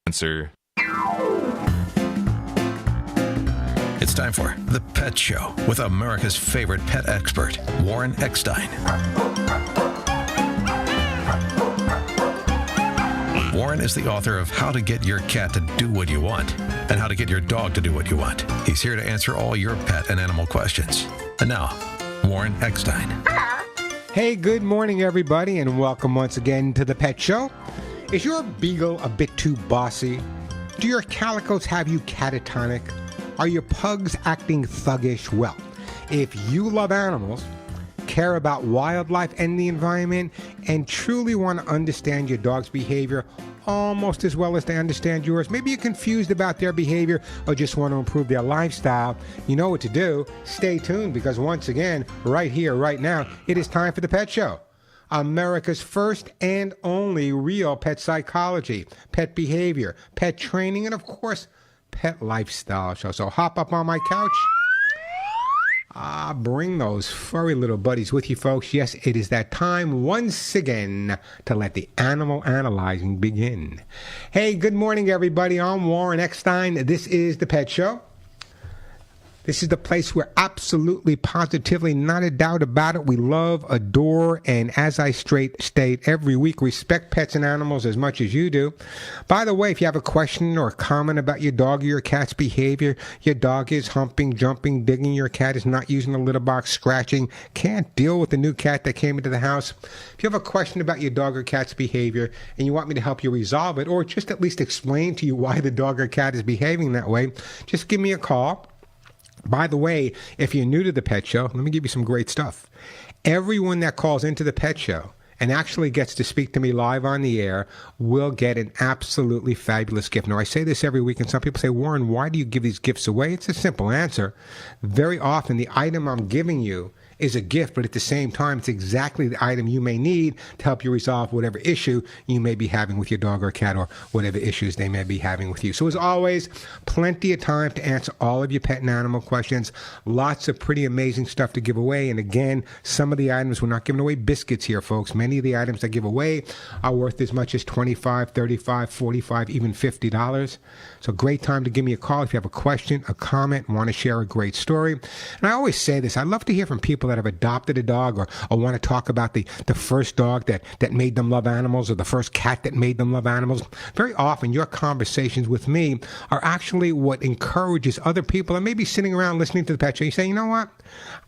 answer. It's time for The Pet Show with America's favorite pet expert, Warren Eckstein. Warren is the author of How to Get Your Cat to Do What You Want and How to Get Your Dog to Do What You Want. He's here to answer all your pet and animal questions. And now, Warren Eckstein. Hey, good morning, everybody, and welcome once again to The Pet Show. Is your beagle a bit too bossy? Do your calicos have you catatonic? Are your pugs acting thuggish? Well, if you love animals, care about wildlife and the environment, and truly want to understand your dog's behavior almost as well as they understand yours, maybe you're confused about their behavior or just want to improve their lifestyle, you know what to do. Stay tuned, because once again, right here, right now, it is time for The Pet Show. America's first and only real pet psychology, pet behavior, pet training, and of course, pet lifestyle show. So hop up on my couch. Bring those furry little buddies with you, folks. Yes, it is that time once again to let the animal analyzing begin. Hey, good morning, everybody. I'm Warren Eckstein. This is The Pet Show. This is the place where absolutely, positively, not a doubt about it, we love, adore, and as I state every week, respect pets and animals as much as you do. By the way, if you have a question or a comment about your dog or your cat's behavior, your dog is humping, jumping, digging, your cat is not using the litter box, scratching, can't deal with the new cat that came into the house. If you have a question about your dog or cat's behavior and you want me to help you resolve it, or just at least explain to you why the dog or cat is behaving that way, just give me a call. By the way, if you're new to The Pet Show, let me give you some great stuff. Everyone that calls into The Pet Show and actually gets to speak to me live on the air will get an absolutely fabulous gift. Now, I say this every week, and some people say, Warren, why do you give these gifts away? It's a simple answer. Very often, the item I'm giving you is a gift, but at the same time, it's exactly the item you may need to help you resolve whatever issue you may be having with your dog or cat, or whatever issues they may be having with you. So as always, plenty of time to answer all of your pet and animal questions. Lots of pretty amazing stuff to give away. And again, some of the items, we're not giving away biscuits here, folks. Many of the items I give away are worth as much as $25, $35, $45, even $50. So great time to give me a call if you have a question, a comment, want to share a great story. And I always say this, I love to hear from people that have adopted a dog, or want to talk about the first dog that made them love animals, or the first cat that made them love animals. Very often your conversations with me are actually what encourages other people that may be sitting around listening to The Pet Show. You say, you know what?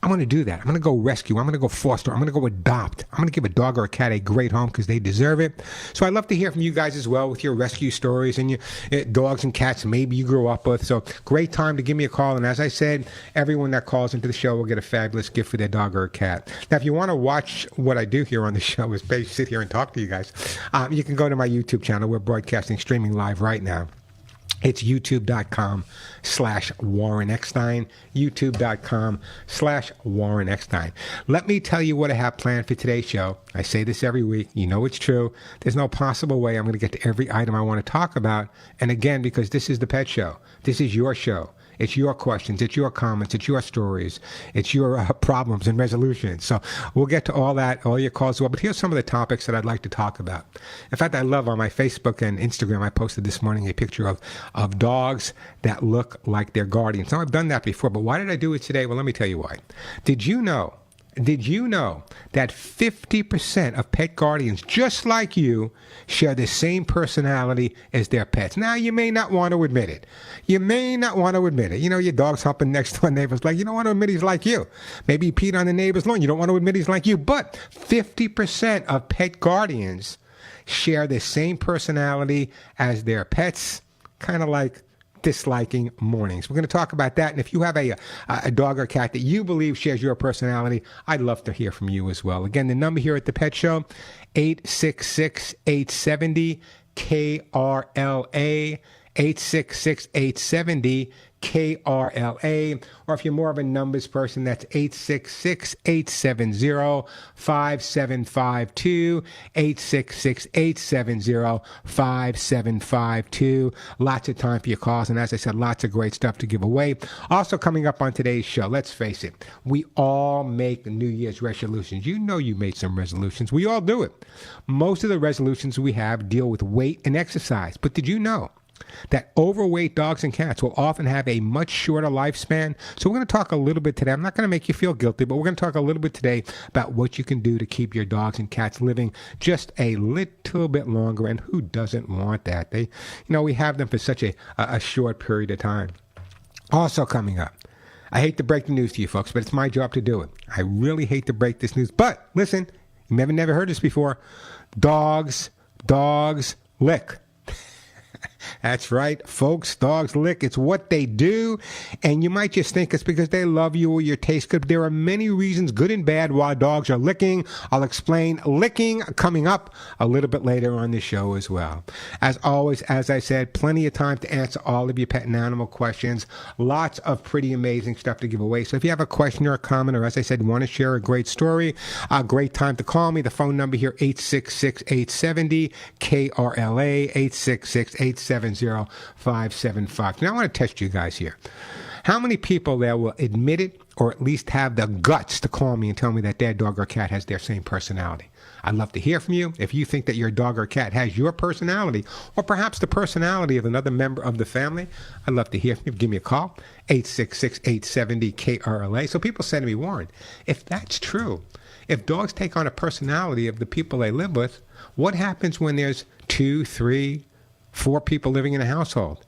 I'm going to do that. I'm going to go rescue. I'm going to go foster. I'm going to go adopt. I'm going to give a dog or a cat a great home because they deserve it. So I'd love to hear from you guys as well with your rescue stories and your dogs and cats maybe you grew up with. So great time to give me a call. And as I said, everyone that calls into the show will get a fabulous gift for their dog or a cat. Now, if you want to watch what I do here on the show, is basically sit here and talk to you guys, you can go to my YouTube channel. We're broadcasting, streaming live right now. It's youtube.com/Warren Eckstein, youtube.com/Warren Eckstein. Let me tell you what I have planned for today's show. I say this every week. You know it's true. There's no possible way I'm going to get to every item I want to talk about. And again, because this is The Pet Show. This is your show. It's your questions, it's your comments, it's your stories, it's your problems and resolutions. So we'll get to all that, all your calls as well. But here's some of the topics that I'd like to talk about. In fact, I love on my Facebook and Instagram, I posted this morning a picture of dogs that look like their guardians. Now, I've done that before, but why did I do it today? Well, let me tell you why. Did you know that 50% of pet guardians, just like you, share the same personality as their pets? Now, you may not want to admit it. You know, your dog's humping next to a neighbor's like, you don't want to admit he's like you. Maybe he peed on the neighbor's lawn. You don't want to admit he's like you. But 50% of pet guardians share the same personality as their pets, kind of like disliking mornings. We're going to talk about that. And if you have a dog or cat that you believe shares your personality, I'd love to hear from you as well. Again, the number here at The Pet Show, 866-870-KRLA, 866-870-KRLA, or if you're more of a numbers person, that's 866-870-5752, 866-870-5752. Lots of time for your calls, and as I said, lots of great stuff to give away. Also coming up on today's show, let's face it, we all make New Year's resolutions. You know you made some resolutions. We all do it. Most of the resolutions we have deal with weight and exercise, but did you know that overweight dogs and cats will often have a much shorter lifespan. So we're going to talk a little bit today. I'm not going to make you feel guilty, but we're going to talk a little bit today about what you can do to keep your dogs and cats living just a little bit longer. And who doesn't want that? We have them for such a short period of time. Also coming up, I hate to break the news to you folks, but it's my job to do it. I really hate to break this news. But listen, you may have never heard this before. Dogs lick. That's right, folks. Dogs lick. It's what they do. And you might just think it's because they love you or your taste good. But there are many reasons, good and bad, why dogs are licking. I'll explain licking coming up a little bit later on the show as well. As always, as I said, plenty of time to answer all of your pet and animal questions. Lots of pretty amazing stuff to give away. So if you have a question or a comment, or as I said, want to share a great story, a great time to call me. The phone number here, 866-870-KRLA, 866-870-575. Now I want to test you guys here. How many people there will admit it or at least have the guts to call me and tell me that their dog or cat has their same personality? I'd love to hear from you. If you think that your dog or cat has your personality or perhaps the personality of another member of the family, I'd love to hear from you. Give me a call, 866-870-KRLA. So people say to me, Warren, if that's true, if dogs take on a personality of the people they live with, what happens when there's 2, 3, 4 people living in a household?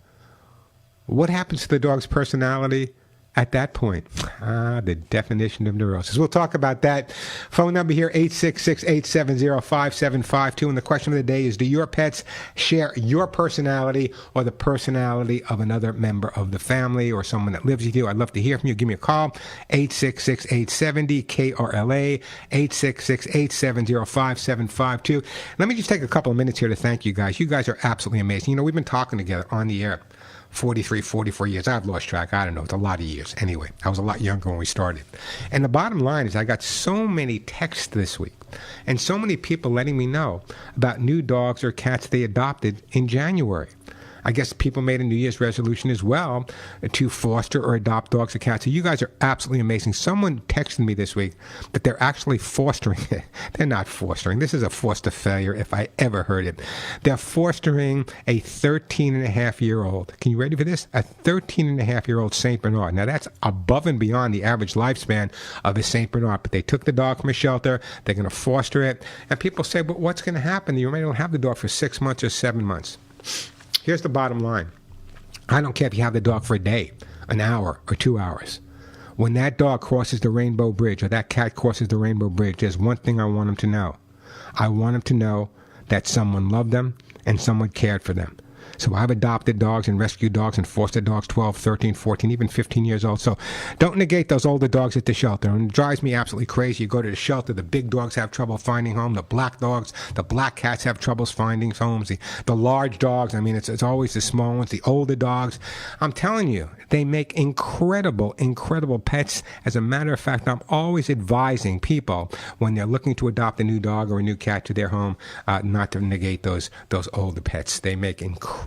What happens to the dog's personality at that point? The definition of neurosis. We'll talk about that. Phone number here, 866-870-5752. And the question of the day is, do your pets share your personality or the personality of another member of the family or someone that lives with you? I'd love to hear from you. Give me a call, 866-870-KRLA, 866-870-5752. Let me just take a couple of minutes here to thank you guys. You guys are absolutely amazing. We've been talking together on the air 43, 44 years. I've lost track. I don't know. It's a lot of years. Anyway, I was a lot younger when we started. And the bottom line is I got so many texts this week and so many people letting me know about new dogs or cats they adopted in January. I guess people made a New Year's resolution as well to foster or adopt dogs or cats. So you guys are absolutely amazing. Someone texted me this week that they're actually fostering it. They're not fostering. This is a foster failure if I ever heard it. They're fostering a 13-and-a-half-year-old. Can you ready for this? A 13-and-a-half-year-old St. Bernard. Now, that's above and beyond the average lifespan of a St. Bernard. But they took the dog from a shelter. They're going to foster it. And people say, but what's going to happen? You may not have the dog for 6 months or 7 months. Here's the bottom line. I don't care if you have the dog for a day, an hour, or 2 hours. When that dog crosses the rainbow bridge or that cat crosses the rainbow bridge, there's one thing I want them to know. I want them to know that someone loved them and someone cared for them. So I've adopted dogs and rescued dogs and fostered dogs 12, 13, 14, even 15 years old. So don't negate those older dogs at the shelter. And it drives me absolutely crazy. You go to the shelter, the big dogs have trouble finding home. The black dogs, the black cats have troubles finding homes. The large dogs, I mean, it's always the small ones, the older dogs. I'm telling you, they make incredible, incredible pets. As a matter of fact, I'm always advising people when they're looking to adopt a new dog or a new cat to their home, not to negate those older pets. They make incredible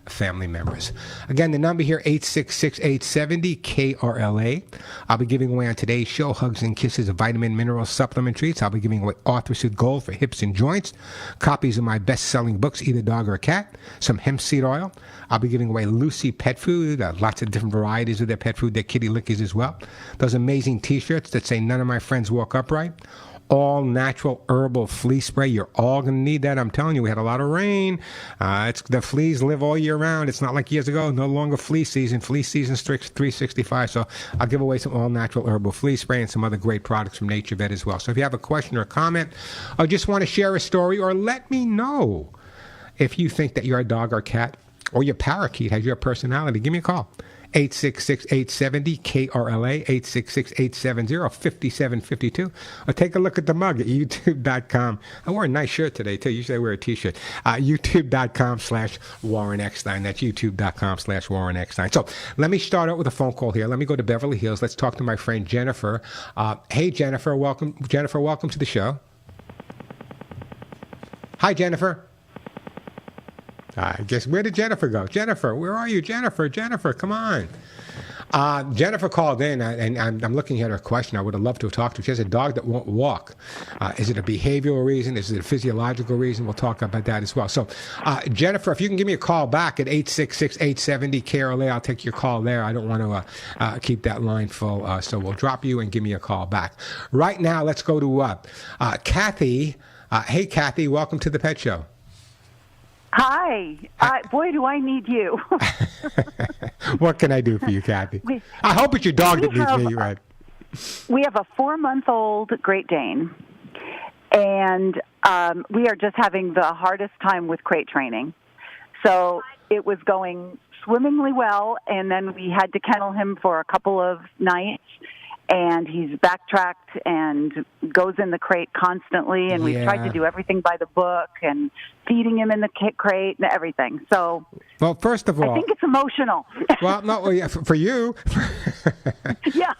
family members. Again, the number here, 866-870-KRLA. I'll be giving away on today's show Hugs and Kisses of vitamin mineral supplement treats. I'll be giving away Arthrosuit Gold for hips and joints, copies of my best-selling books, Either Dog or Cat, some hemp seed oil. I'll be giving away Lucy pet food, lots of different varieties of their pet food, their kitty lickies as well. Those amazing t-shirts that say none of my friends walk upright. All natural herbal flea spray. You're all going to need that. I'm telling you, we had a lot of rain. The fleas live all year round. It's not like years ago. No longer flea season. Flea season strict 365. So I'll give away some all natural herbal flea spray and some other great products from Nature Vet as well. So if you have a question or a comment or just want to share a story or let me know if you think that your dog or cat or your parakeet has your personality, give me a call. 866-870-KRLA, 866-870-5752. Or take a look at the mug at youtube.com. I wore a nice shirt today, too. Usually I wear a t-shirt. youtube.com/Warren Eckstein. That's youtube.com/Warren Eckstein. So let me start out with a phone call here. Let me go to Beverly Hills. Let's talk to my friend Jennifer. Hey, Jennifer. Welcome to the show. Hi, Jennifer. I guess, where did Jennifer go? Jennifer, where are you? Jennifer, come on. Jennifer called in, and I'm looking at her question. I would have loved to have talked to her. She has a dog that won't walk. Is it a behavioral reason? Is it a physiological reason? We'll talk about that as well. So, Jennifer, if you can give me a call back at 866-870-KRLA, I'll take your call there. I don't want to keep that line full, so we'll drop you and give me a call back. Right now, let's go to Kathy. Hey, Kathy, welcome to the Pet Show. Hi. Boy, do I need you. What can I do for you, Kathy? I hope it's your dog that needs me, right? We have a 4-month-old Great Dane, and we are just having the hardest time with crate training. So it was going swimmingly well, and then we had to kennel him for a couple of nights, and he's backtracked and goes in the crate constantly, and we've tried to do everything by the book and feeding him in the crate and everything. So, well, first of all, I think it's emotional. Well, no, yeah, for you. Yeah.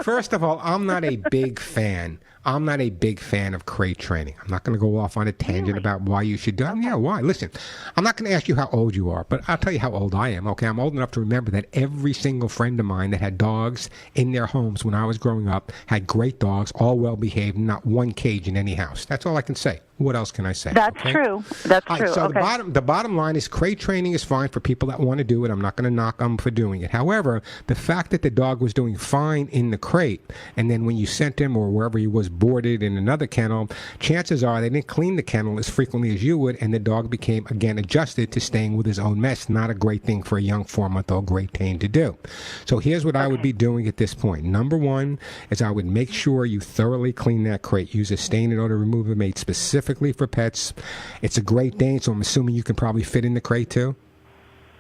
First of all, I'm not a big fan. I'm not a big fan of crate training. I'm not going to go off on a tangent about why you should do it. Okay. Yeah, why? Listen, I'm not going to ask you how old you are, but I'll tell you how old I am. Okay, I'm old enough to remember that every single friend of mine that had dogs in their homes when I was growing up had great dogs, all well behaved, not one cage in any house. That's all I can say. What else can I say? That's true. That's true. So okay. the bottom line is crate training is fine for people that want to do it. I'm not going to knock them for doing it. However, the fact that the dog was doing fine in the crate, and then when you sent him or wherever he was boarded in another kennel, chances are they didn't clean the kennel as frequently as you would, and the dog became, again, adjusted to staying with his own mess. Not a great thing for a young 4-month-old Great Dane to do. So here's what I would be doing at this point. Number one is I would make sure you thoroughly clean that crate. Use a stain and odor remover made specifically for pets. It's a Great Dane, so I'm assuming you can probably fit in the crate too.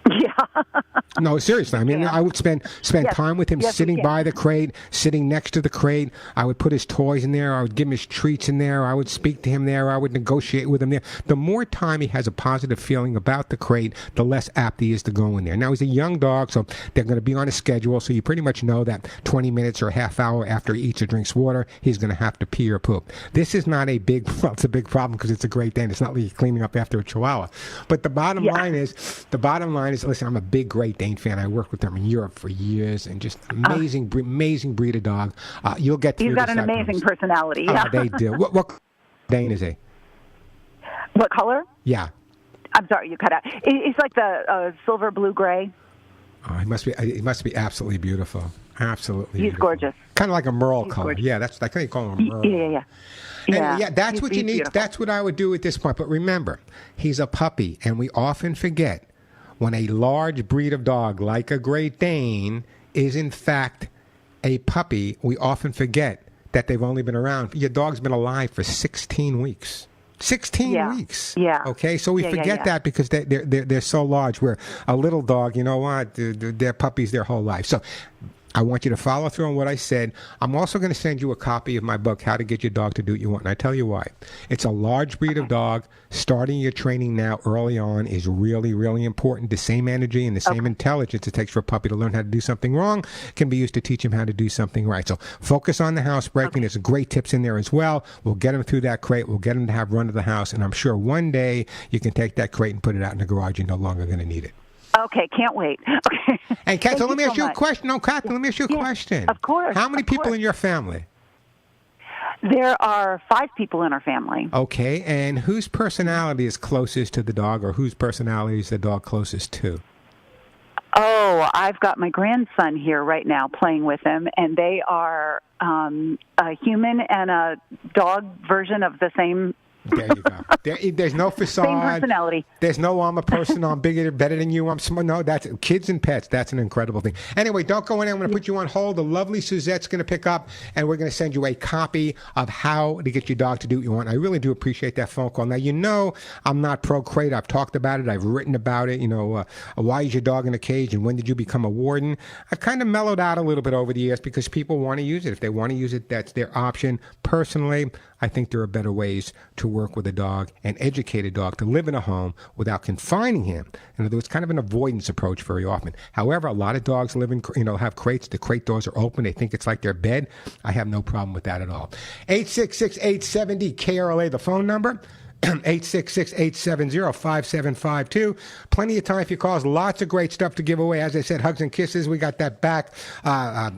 Yeah. No, seriously. I mean, I would spend time with him sitting by the crate, sitting next to the crate. I would put his toys in there. I would give him his treats in there. I would speak to him there. I would negotiate with him there. The more time he has a positive feeling about the crate, the less apt he is to go in there. Now, he's a young dog, so they're going to be on a schedule, so you pretty much know that 20 minutes or a half hour after he eats or drinks water, he's going to have to pee or poop. This is not a big, well, it's a big problem because it's a Great Dane. It's not like you're cleaning up after a Chihuahua. But the bottom line is, listen, I'm a big Great Dane fan. I worked with them in Europe for years, and just amazing breed of dog. You'll get through. He's got an amazing personality. Yeah, they do. What Dane is he? What color? Yeah. I'm sorry, you cut out. It's like the silver blue gray. Oh, he must be absolutely beautiful. Absolutely. He's beautiful. Gorgeous. Kind of like a Merle color. Gorgeous. Yeah, that's I think they call him a Merle. Yeah. And that's what you need. Beautiful. That's what I would do at this point. But remember, he's a puppy, and we often forget when a large breed of dog like a Great Dane is in fact a puppy, we often forget that they've only been around. Your dog's been alive for 16 weeks. 16 weeks. Yeah. Okay, so we forget that because they're so large. Where a little dog, you know what, they're puppies their whole life. So I want you to follow through on what I said. I'm also going to send you a copy of my book, How to Get Your Dog to Do What You Want. And I tell you why. It's a large breed of dog. Starting your training now early on is really, really important. The same energy and the same intelligence it takes for a puppy to learn how to do something wrong can be used to teach him how to do something right. So focus on the housebreaking. There's great tips in there as well. We'll get him through that crate. We'll get him to have run to the house. And I'm sure one day you can take that crate and put it out in the garage. You're no longer going to need it. Okay, can't wait. Okay. And Kat, so let me ask you a question. No, Kat, let me ask you a question. Of course. How many people in your family? There are 5 people in our family. Okay, and whose personality is closest to the dog, or whose personality is the dog closest to? Oh, I've got my grandson here right now playing with him, and they are a human and a dog version of the same. There you go. There's no facade. Same personality. There's no I'm a person, I'm bigger, better than you, I'm smart. No, that's kids and pets. That's an incredible thing. Anyway, don't go in. I'm going to put you on hold. The lovely Suzette's going to pick up, and we're going to send you a copy of How to Get Your Dog to Do What You Want. I really do appreciate that phone call. Now, you know I'm not pro-crate. I've talked about it. I've written about it. You know, why is your dog in a cage, and when did you become a warden? I've kind of mellowed out a little bit over the years because people want to use it. If they want to use it, that's their option. Personally, I think there are better ways to work with a dog and educate a dog to live in a home without confining him. In other words, kind of an avoidance approach very often. However, a lot of dogs live in, have crates. The crate doors are open. They think it's like their bed. I have no problem with that at all. 866-870-KRLA, the phone number. 866-870-5752. Plenty of time for your calls. Lots of great stuff to give away. As I said, hugs and kisses. We got that back.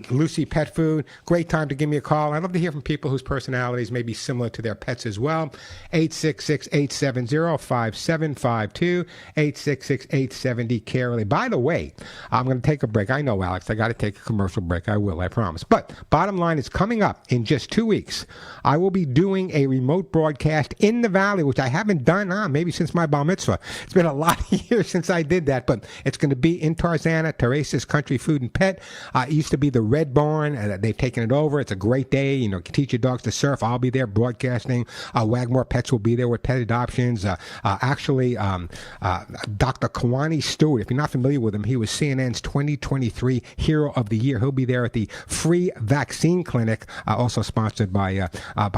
Lucy Pet Food. Great time to give me a call. I'd love to hear from people whose personalities may be similar to their pets as well. 866-870-5752. 866-870-CARE. By the way, I'm going to take a break. I know, Alex, I got to take a commercial break. I will, I promise. But bottom line is, coming up in just 2 weeks, I will be doing a remote broadcast in the Valley, which I haven't done maybe since my bar mitzvah. It's been a lot of years since I did that, but it's going to be in Tarzana, Teresa's Country Food and Pet. It used to be the Red Barn. They've taken it over. It's a great day. You know, teach your dogs to surf. I'll be there broadcasting. Wagmore Pets will be there with pet adoptions. Actually, Dr. Kawani Stewart, if you're not familiar with him, he was CNN's 2023 Hero of the Year. He'll be there at the free vaccine clinic, also sponsored by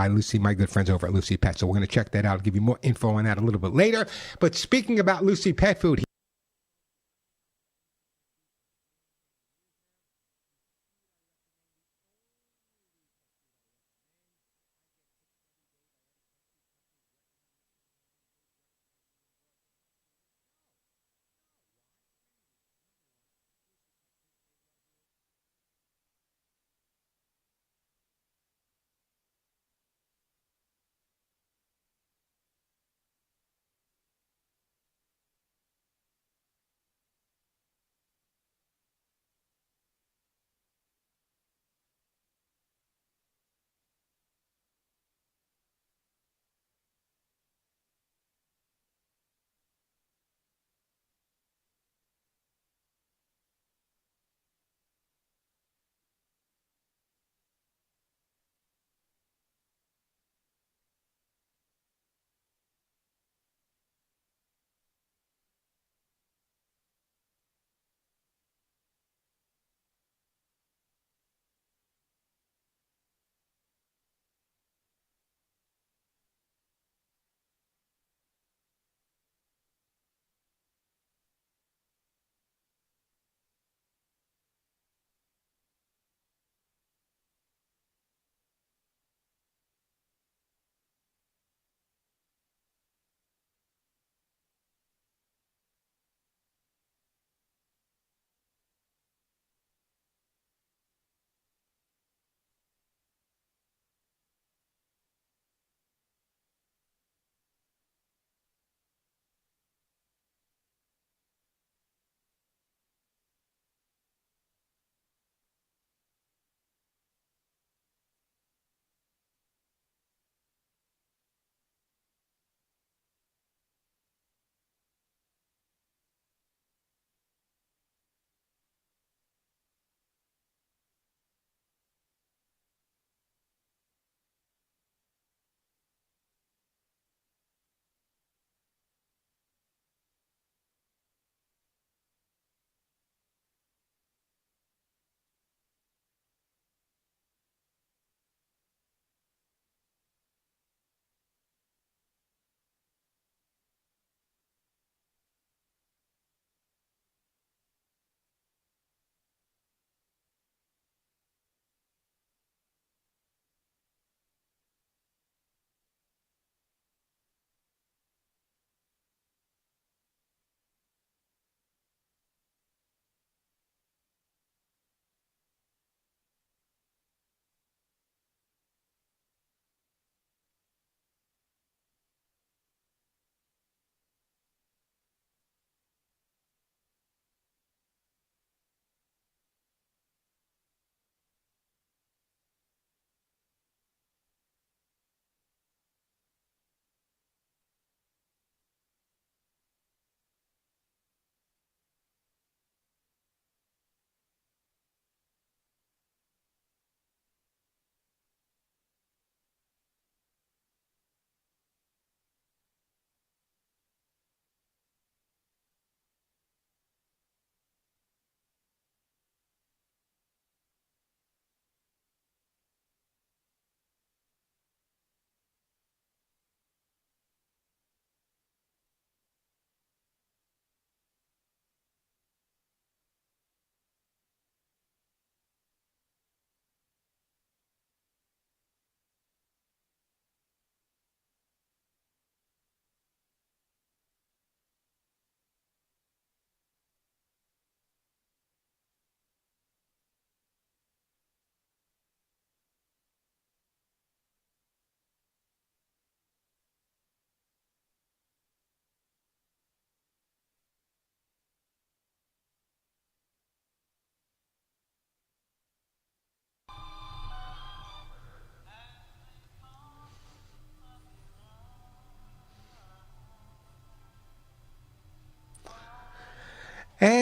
Lucy, my good friends over at Lucy Pet. So we're going to check that out. I'll give you more info on that a little bit later. But speaking about Lucy Pet Food,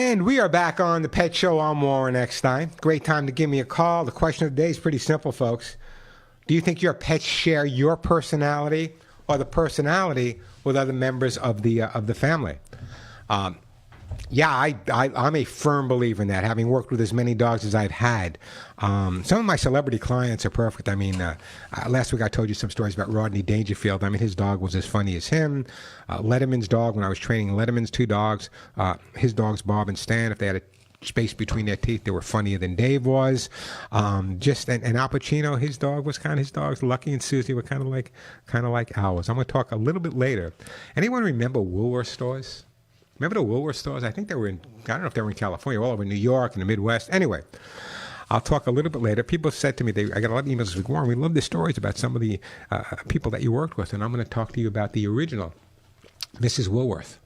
And we are back on the Pet Show. I'm Warren Eckstein. Great time to give me a call. The question of the day is pretty simple, folks. Do you think your pets share your personality or the personality with other members of the family? Yeah, I'm a firm believer in that, having worked with as many dogs as I've had. Some of my celebrity clients are perfect. I mean, last week I told you some stories about Rodney Dangerfield. I mean, his dog was as funny as him. Letterman's dog, when I was training Letterman's two dogs, his dogs, Bob and Stan, if they had a space between their teeth, they were funnier than Dave was. And Al Pacino, his dog was kind of his dogs. Lucky and Susie were kind of like ours. I'm going to talk a little bit later. Anyone remember Woolworth stores? Remember the Woolworth stores? I think they were in, I don't know if they were in California, all over New York and the Midwest. Anyway, I'll talk a little bit later. People said to me, I got a lot of emails like, Warren, we love the stories about some of the people that you worked with, and I'm going to talk to you about the original Mrs. Woolworth.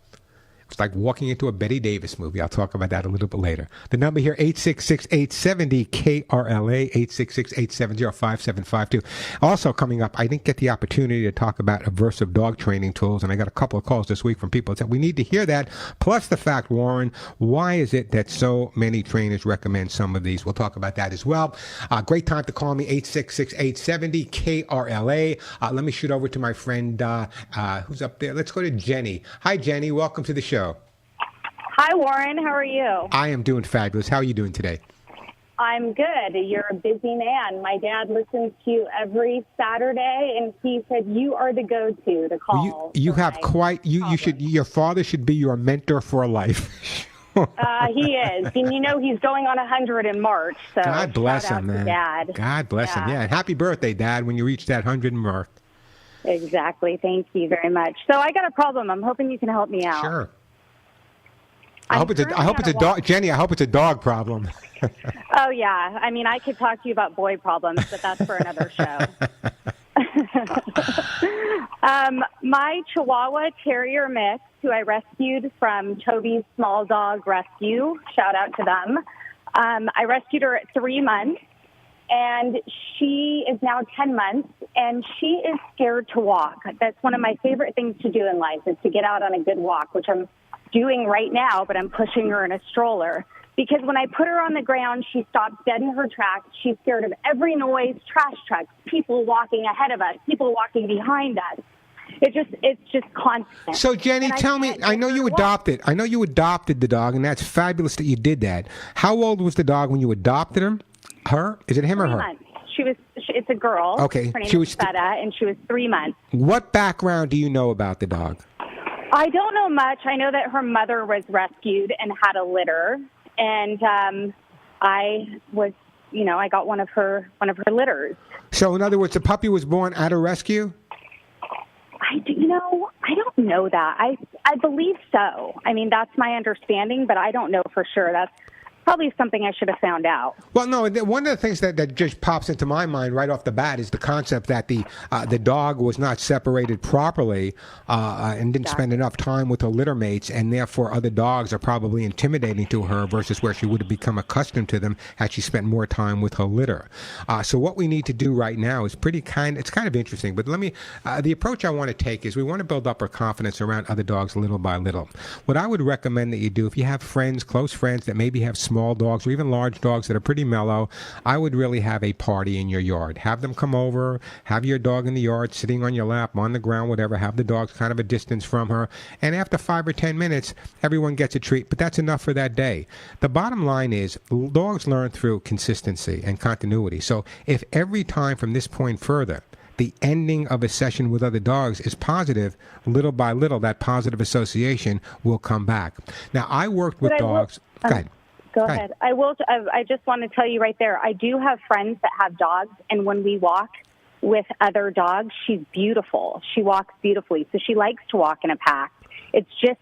It's like walking into a Betty Davis movie. I'll talk about that a little bit later. The number here, 866-870-KRLA, 866-870-5752. Also coming up, I didn't get the opportunity to talk about aversive dog training tools, and I got a couple of calls this week from people that said, we need to hear that. Plus the fact, Warren, why is it that so many trainers recommend some of these? We'll talk about that as well. Great time to call me, 866-870-KRLA. Let me shoot over to my friend, who's up there. Let's go to Jenny. Hi, Jenny. Welcome to the show. Hi, Warren. How are you? I am doing fabulous. How are you doing today? I'm good. You're a busy man. My dad listens to you every Saturday, and he said you are the go-to to call. Well, you have quite. You should. Your father should be your mentor for life. He is. And you know he's going on 100 in March. So God bless him, man. Dad. God bless him. Yeah. And happy birthday, Dad, when you reach that 100 mark. Exactly. Thank you very much. So I got a problem. I'm hoping you can help me out. Sure. I hope it's a dog, Jenny. I hope it's a dog problem. Oh yeah, I mean I could talk to you about boy problems, but that's for another show. My Chihuahua Terrier mix, who I rescued from Toby's Small Dog Rescue, shout out to them. I rescued her at 3 months, and she is now 10 months, and she is scared to walk. That's one of my favorite things to do in life, is to get out on a good walk, which I'm doing right now, but I'm pushing her in a stroller. Because when I put her on the ground, she stops dead in her tracks. She's scared of every noise, trash trucks, people walking ahead of us, people walking behind us. It's just constant. So Jenny, tell me, I know you adopted the dog, and that's fabulous that you did that. How old was the dog when you adopted him? Her? Is it him or her? 3 months. It's a girl. Okay. Her name is Feta, and she was 3 months. What background do you know about the dog? I don't know much. I know that her mother was rescued and had a litter, and I got one of her litters. So, in other words, the puppy was born at a rescue? I don't know that. I believe so. I mean, that's my understanding, but I don't know for sure. That's probably something I should have found out. Well, no, one of the things that just pops into my mind right off the bat is the concept that the dog was not separated properly and didn't spend enough time with her litter mates, and therefore other dogs are probably intimidating to her versus where she would have become accustomed to them had she spent more time with her litter. So what we need to do right now is it's kind of interesting, but the approach I want to take is we want to build up our confidence around other dogs little by little. What I would recommend that you do, if you have friends, close friends that maybe have small dogs or even large dogs that are pretty mellow, I would really have a party in your yard. Have them come over, have your dog in the yard, sitting on your lap, on the ground, whatever, have the dogs kind of a distance from her, and after 5 or 10 minutes, everyone gets a treat, but that's enough for that day. The bottom line is, dogs learn through consistency and continuity, so if every time from this point further, the ending of a session with other dogs is positive, little by little, that positive association will come back. Now, I worked with dogs. Go ahead. Go ahead. I just want to tell you right there, I do have friends that have dogs, and when we walk with other dogs, she's beautiful. She walks beautifully, so she likes to walk in a pack. It's just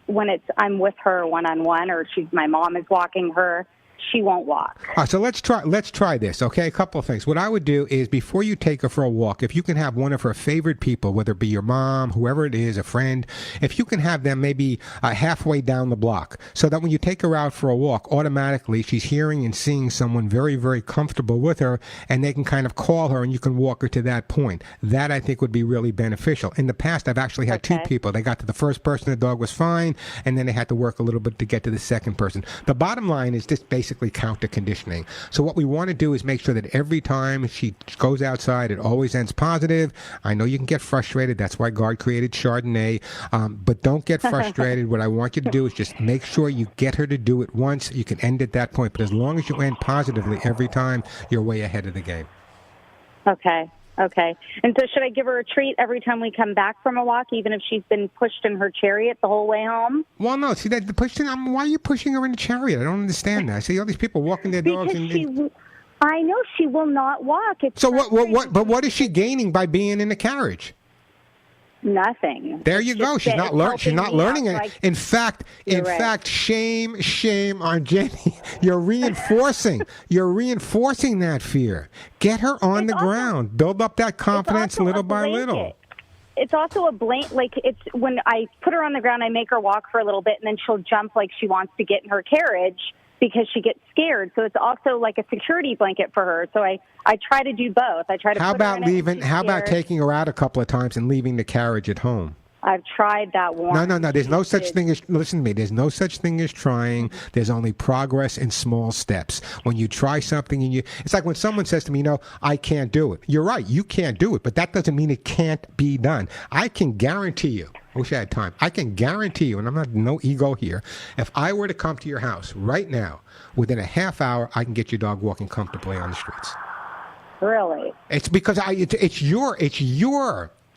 when I'm with her one-on-one, or my mom is walking her, she won't walk. All right, so let's try this, okay? A couple of things. What I would do is before you take her for a walk, if you can have one of her favorite people, whether it be your mom, whoever it is, a friend, if you can have them maybe halfway down the block, so that when you take her out for a walk, automatically she's hearing and seeing someone very, very comfortable with her, and they can kind of call her and you can walk her to that point. That I think would be really beneficial. In the past, I've actually had two people. They got to the first person, the dog was fine, and then they had to work a little bit to get to the second person. The bottom line is just basically counter conditioning. So what we want to do is make sure that every time she goes outside, it always ends positive. I know you can get frustrated. That's why God created Chardonnay. But don't get frustrated. What I want you to do is just make sure you get her to do it once. You can end at that point. But as long as you end positively every time, you're way ahead of the game. Okay. And so should I give her a treat every time we come back from a walk, even if she's been pushed in her chariot the whole way home? Well, no. See, that the pushing. Why are you pushing her in the chariot? I don't understand that. I see all these people walking their dogs. I know she will not walk. So what? But what is she gaining by being in the carriage? Nothing. There you go. She's not learning. She's not learning it. In fact, shame on Jenny. You're reinforcing that fear. Get her on the ground. Build up that confidence little by little. It's also a blank. Like it's when I put her on the ground, I make her walk for a little bit, and then she'll jump like she wants to get in her carriage because she gets scared. So it's also like a security blanket for her. So I try to do both. I try to. How about taking her out a couple of times and leaving the carriage at home? I've tried that one. No. There's no such thing as, listen to me, there's no such thing as trying. There's only progress in small steps. When you try something it's like when someone says to me, I can't do it. You're right, you can't do it, but that doesn't mean it can't be done. I can guarantee you, I wish I had time, I can guarantee you, and I'm not, no ego here, if I were to come to your house right now, within a half hour, I can get your dog walking comfortably on the streets. Really? It's because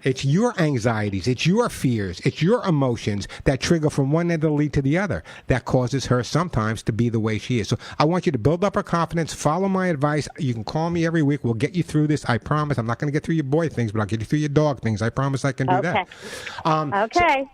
it's your anxieties, it's your fears, it's your emotions that trigger from one end of the lead to the other that causes her sometimes to be the way she is. So I want you to build up her confidence, follow my advice. You can call me every week. We'll get you through this. I promise. I'm not going to get through your boy things, but I'll get you through your dog things. I promise I can do that. Okay.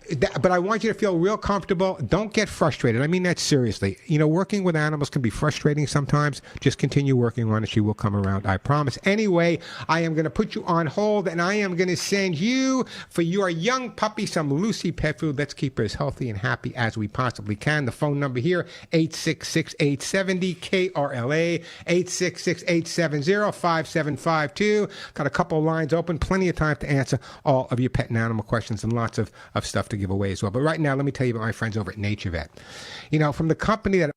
But I want you to feel real comfortable. Don't get frustrated. I mean that seriously. Working with animals can be frustrating sometimes. Just continue working on it. She will come around. I promise. Anyway, I am going to put you on hold, and I am going to send you, for your young puppy, some Lucy pet food. Let's keep her as healthy and happy as we possibly can. The phone number here, 866-870-KRLA, 866-870-5752. Got a couple of lines open, plenty of time to answer all of your pet and animal questions, and lots of stuff to give away as well. But right now, let me tell you about my friends over at Nature Vet. From the company that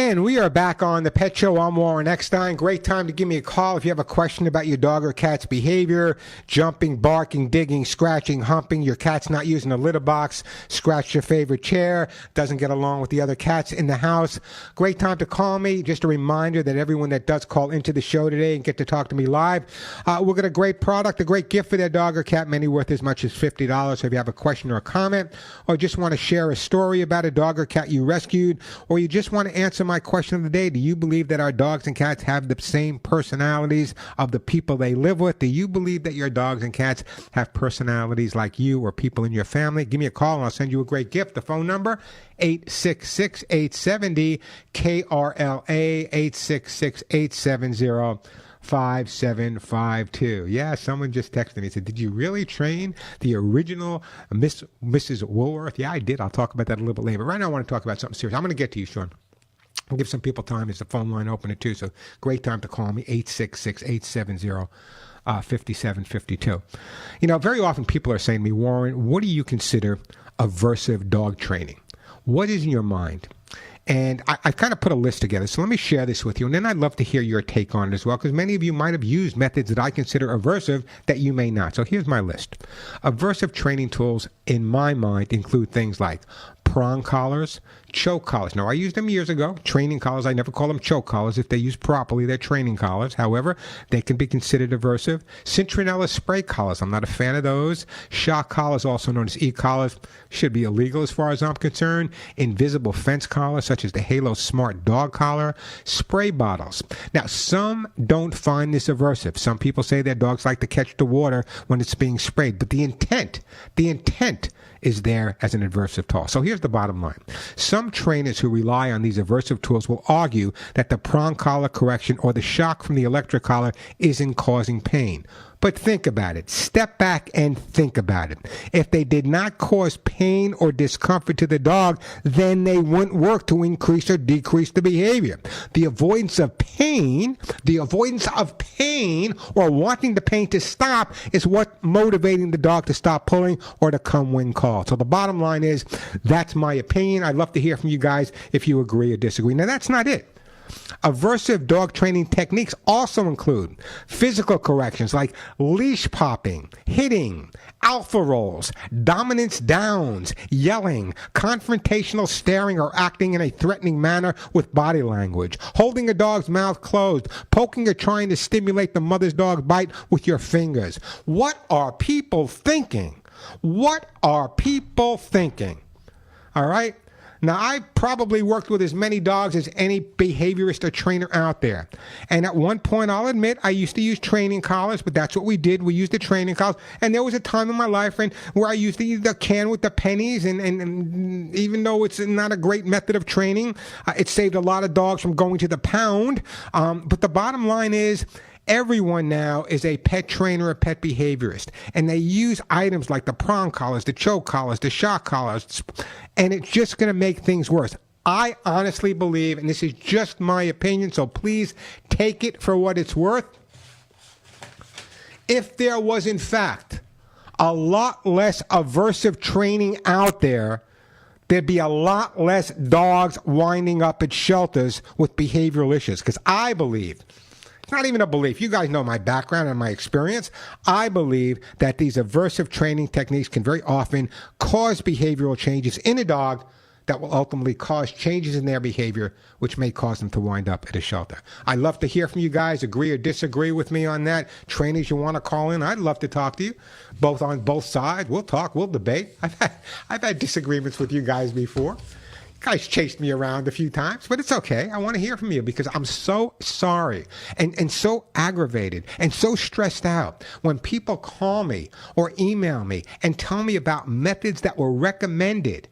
And we are back on the Pet Show. I'm Warren Eckstein. Great time to give me a call if you have a question about your dog or cat's behavior. Jumping, barking, digging, scratching, humping. Your cat's not using a litter box. Scratched your favorite chair. Doesn't get along with the other cats in the house. Great time to call me. Just a reminder that everyone that does call into the show today and get to talk to me live, we'll get a great product, a great gift for their dog or cat, many worth as much as $50. So if you have a question or a comment, or just want to share a story about a dog or cat you rescued, or you just want to answer my question of the day: do you believe that our dogs and cats have the same personalities of the people they live with? Do you believe that your dogs and cats have personalities like you or people in your family? Give me a call and I'll send you a great gift. The phone number, 866-870-KRLA, 866-870-5752. Yeah, someone just texted me and said, did you really train the original Mrs. Woolworth? Yeah, I did. I'll talk about that a little bit later. But right now I want to talk about something serious. I'm going to get to you, Sean. I'll give some people time. There's a phone line open at 2, so great time to call me, 866-870-5752. You know, very often people are saying to me, Warren, what do you consider aversive dog training? What is in your mind? And I've kind of put a list together, so let me share this with you. And then I'd love to hear your take on it as well, because many of you might have used methods that I consider aversive that you may not. So here's my list. Aversive training tools, in my mind, include things like prong collars, choke collars. Now, I used them years ago. Training collars, I never call them choke collars. If they're used properly, they're training collars. However, they can be considered aversive. Citronella spray collars, I'm not a fan of those. Shock collars, also known as e-collars, should be illegal as far as I'm concerned. Invisible fence collars, such as the Halo Smart Dog Collar. Spray bottles. Now, some don't find this aversive. Some people say their dogs like to catch the water when it's being sprayed. But the intent is there as an aversive tool. So here's the bottom line. Some trainers who rely on these aversive tools will argue that the prong collar correction or the shock from the electric collar isn't causing pain. But think about it. Step back and think about it. If they did not cause pain or discomfort to the dog, then they wouldn't work to increase or decrease the behavior. The avoidance of pain or wanting the pain to stop is what motivating the dog to stop pulling or to come when called. So the bottom line is, that's my opinion. I'd love to hear from you guys if you agree or disagree. Now, that's not it. Aversive dog training techniques also include physical corrections like leash popping, hitting, alpha rolls, dominance downs, yelling, confrontational staring or acting in a threatening manner with body language, holding a dog's mouth closed, poking or trying to stimulate the mother's dog bite with your fingers. What are people thinking? What are people thinking? All right? Now, I probably worked with as many dogs as any behaviorist or trainer out there. And at one point, I'll admit, I used to use training collars, but that's what we did. We used the training collars. And there was a time in my life where I used the can with the pennies. And even though it's not a great method of training, it saved a lot of dogs from going to the pound. But the bottom line is, everyone now is a pet trainer or pet behaviorist, and they use items like the prong collars, the choke collars, the shock collars, and it's just going to make things worse. I honestly believe, and this is just my opinion, so please take it for what it's worth, if there was, in fact, a lot less aversive training out there, there'd be a lot less dogs winding up at shelters with behavioral issues, because I believe, it's not even a belief. You guys know my background and my experience. I believe that these aversive training techniques can very often cause behavioral changes in a dog that will ultimately cause changes in their behavior, which may cause them to wind up at a shelter. I'd love to hear from you guys, agree or disagree with me on that. Trainers you want to call in, I'd love to talk to you, both on both sides. We'll talk, we'll debate. I've had disagreements with you guys before. Guys chased me around a few times, but it's okay. I want to hear from you because I'm so sorry and so aggravated and so stressed out when people call me or email me and tell me about methods that were recommended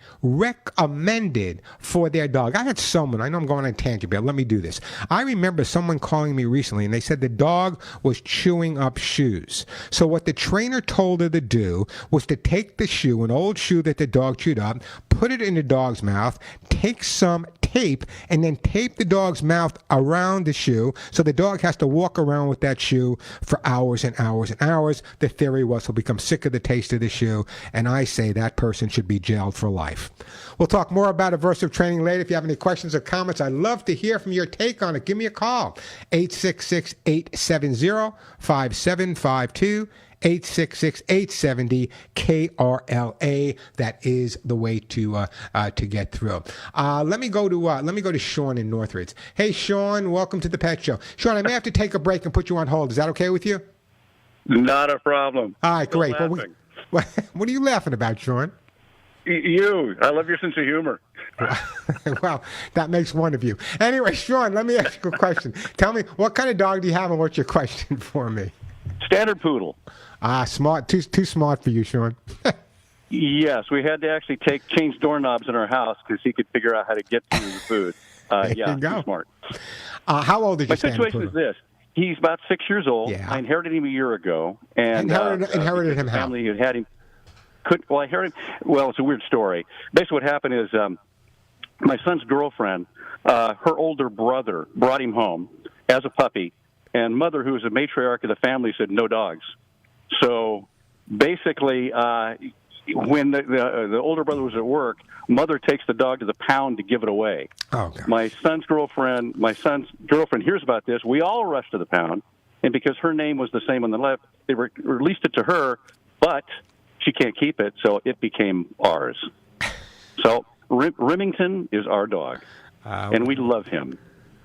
for their dog. I had someone, I know I'm going on a tangent, but let me do this. I remember someone calling me recently and they said the dog was chewing up shoes. So what the trainer told her to do was to take the shoe, an old shoe that the dog chewed up, put it in the dog's mouth, take some tape, and then tape the dog's mouth around the shoe, so the dog has to walk around with that shoe for hours and hours and hours. The theory was he'll become sick of the taste of the shoe, and I say that person should be jailed for life. We'll talk more about aversive training later. If you have any questions or comments, I'd love to hear from your take on it. Give me a call, 866-870-5752. 866-870-KRLA. That is the way to get through. Let me go to Sean in Northridge. Hey, Sean, welcome to the Pet Show. Sean, I may have to take a break and put you on hold. Is that okay with you? Not a problem. All right, great. Well, what are you laughing about, Sean? You. I love your sense of humor. Well, that makes one of you. Anyway, Sean, let me ask you a question. Tell me, what kind of dog do you have, and what's your question for me? Standard poodle. Smart. Too smart for you, Sean. Yes, we had to actually change doorknobs in our house because he could figure out how to get to the food. Yeah, too smart. How old is your standard poodle? My situation is this. He's about 6 years old. Yeah. I inherited him a year ago. And inherited him how? Family who had him. I inherited. Well, it's a weird story. Basically, what happened is my son's girlfriend, her older brother, brought him home as a puppy, and mother, who was a matriarch of the family, said no dogs. So basically, when the older brother was at work, mother takes the dog to the pound to give it away. Oh, gosh. My son's girlfriend hears about this. We all rush to the pound, and because her name was the same on the left, they released it to her, but she can't keep it, so it became ours. So Remington is our dog, and we love him,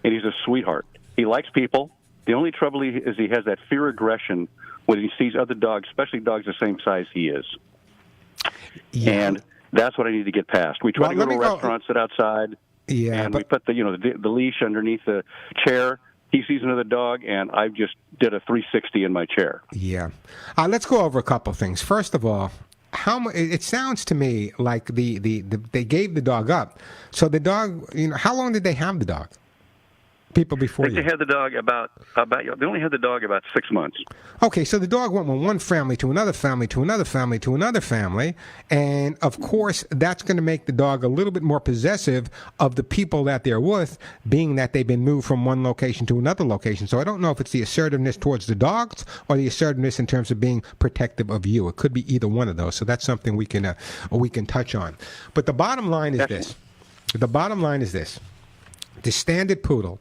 and he's a sweetheart. He likes people. The only trouble is he has that fear aggression when he sees other dogs, especially dogs the same size he is. Yeah. And that's what I need to get past. We try to go to a restaurant, sit outside, and we put the leash underneath the chair. He sees another dog, and I just did a 360 in my chair. Yeah. Let's go over a couple things. First of all, it sounds to me like they gave the dog up. So the dog, how long did they have the dog? People before you. They had the dog they only had the dog about 6 months. Okay, so the dog went from one family to another family to another family to another family, and of course that's going to make the dog a little bit more possessive of the people that they're with, being that they've been moved from one location to another location. So I don't know if it's the assertiveness towards the dogs or the assertiveness in terms of being protective of you. It could be either one of those. So that's something we can touch on. But the bottom line is this. The bottom line is this. The standard poodle.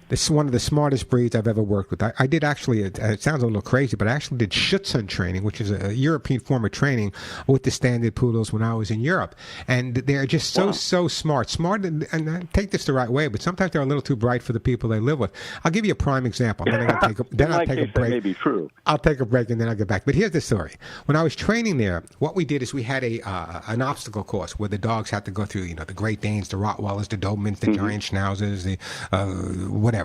This is one of the smartest breeds I've ever worked with. I did actually, it sounds a little crazy, but I actually did Schutzhund training, which is a European form of training with the standard poodles when I was in Europe. And they're just so smart. Smart, and I take this the right way, but sometimes they're a little too bright for the people they live with. I'll give you a prime example. Then I'll take a break. That may be true. I'll take a break and then I'll get back. But here's the story. When I was training there, what we did is we had an obstacle course where the dogs had to go through, the Great Danes, the Rottweilers, the Dobermans, the giant Schnauzers, the whatever.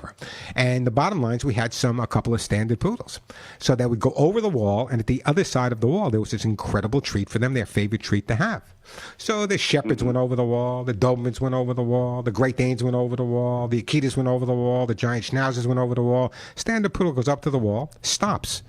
And the bottom line is we had a couple of standard poodles. So they would go over the wall, and at the other side of the wall, there was this incredible treat for them, their favorite treat to have. So the Shepherds went over the wall, the Dobermans went over the wall, the Great Danes went over the wall, the Akitas went over the wall, the giant Schnauzers went over the wall. Standard poodle goes up to the wall, stops.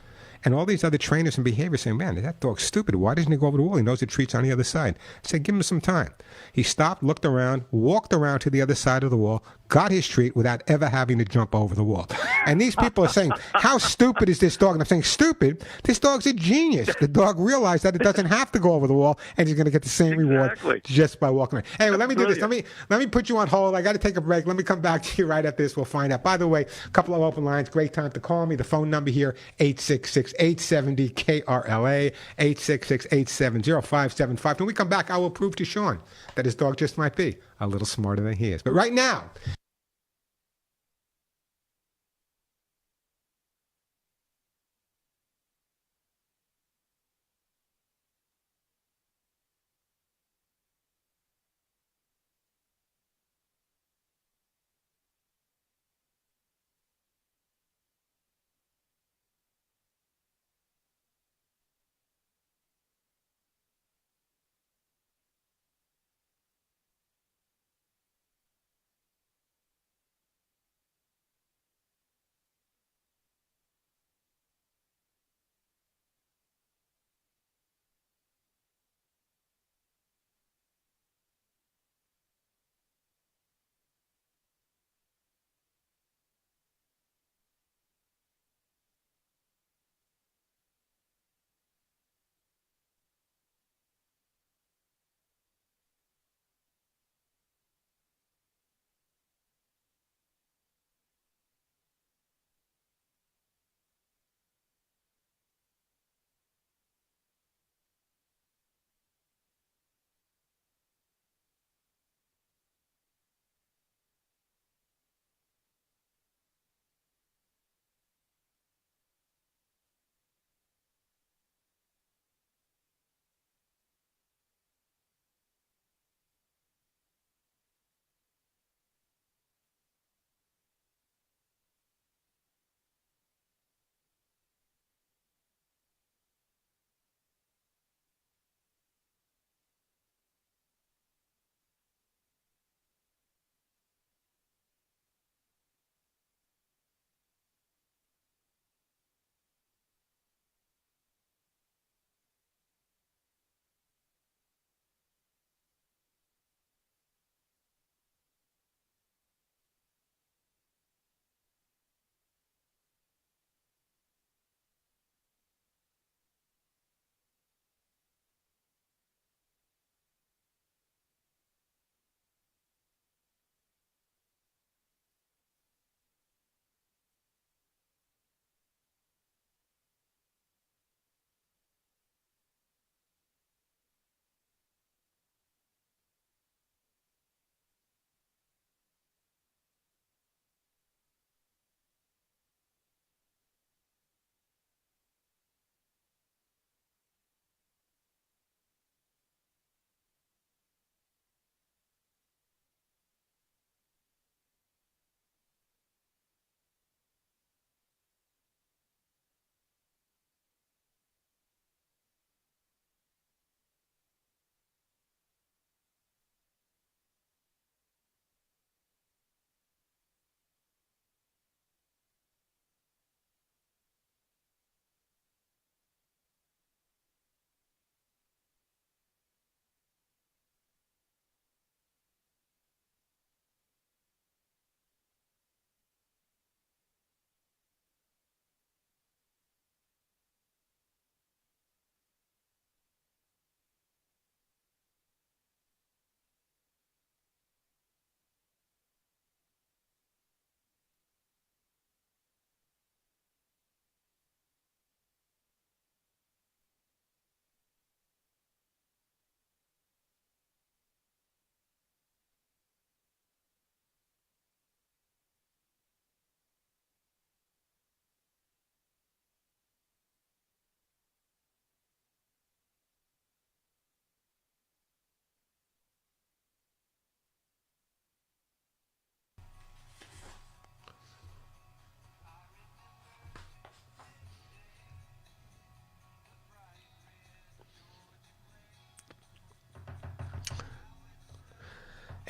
And all these other trainers and behaviors say, man, that dog's stupid. Why doesn't he go over the wall? He knows the treat's on the other side. I said, give him some time. He stopped, looked around, walked around to the other side of the wall, got his treat without ever having to jump over the wall. And these people are saying, how stupid is this dog? And I'm saying, stupid? This dog's a genius. The dog realized that it doesn't have to go over the wall, and he's going to get the same reward just by walking around. Anyway, let me do this. Let me put you on hold. I got to take a break. Let me come back to you right after this. We'll find out. By the way, a couple of open lines. Great time to call me. The phone number here, 866-870-KRLA, 866-870-575. When we come back, I will prove to Sean that his dog just might be a little smarter than he is. But right now,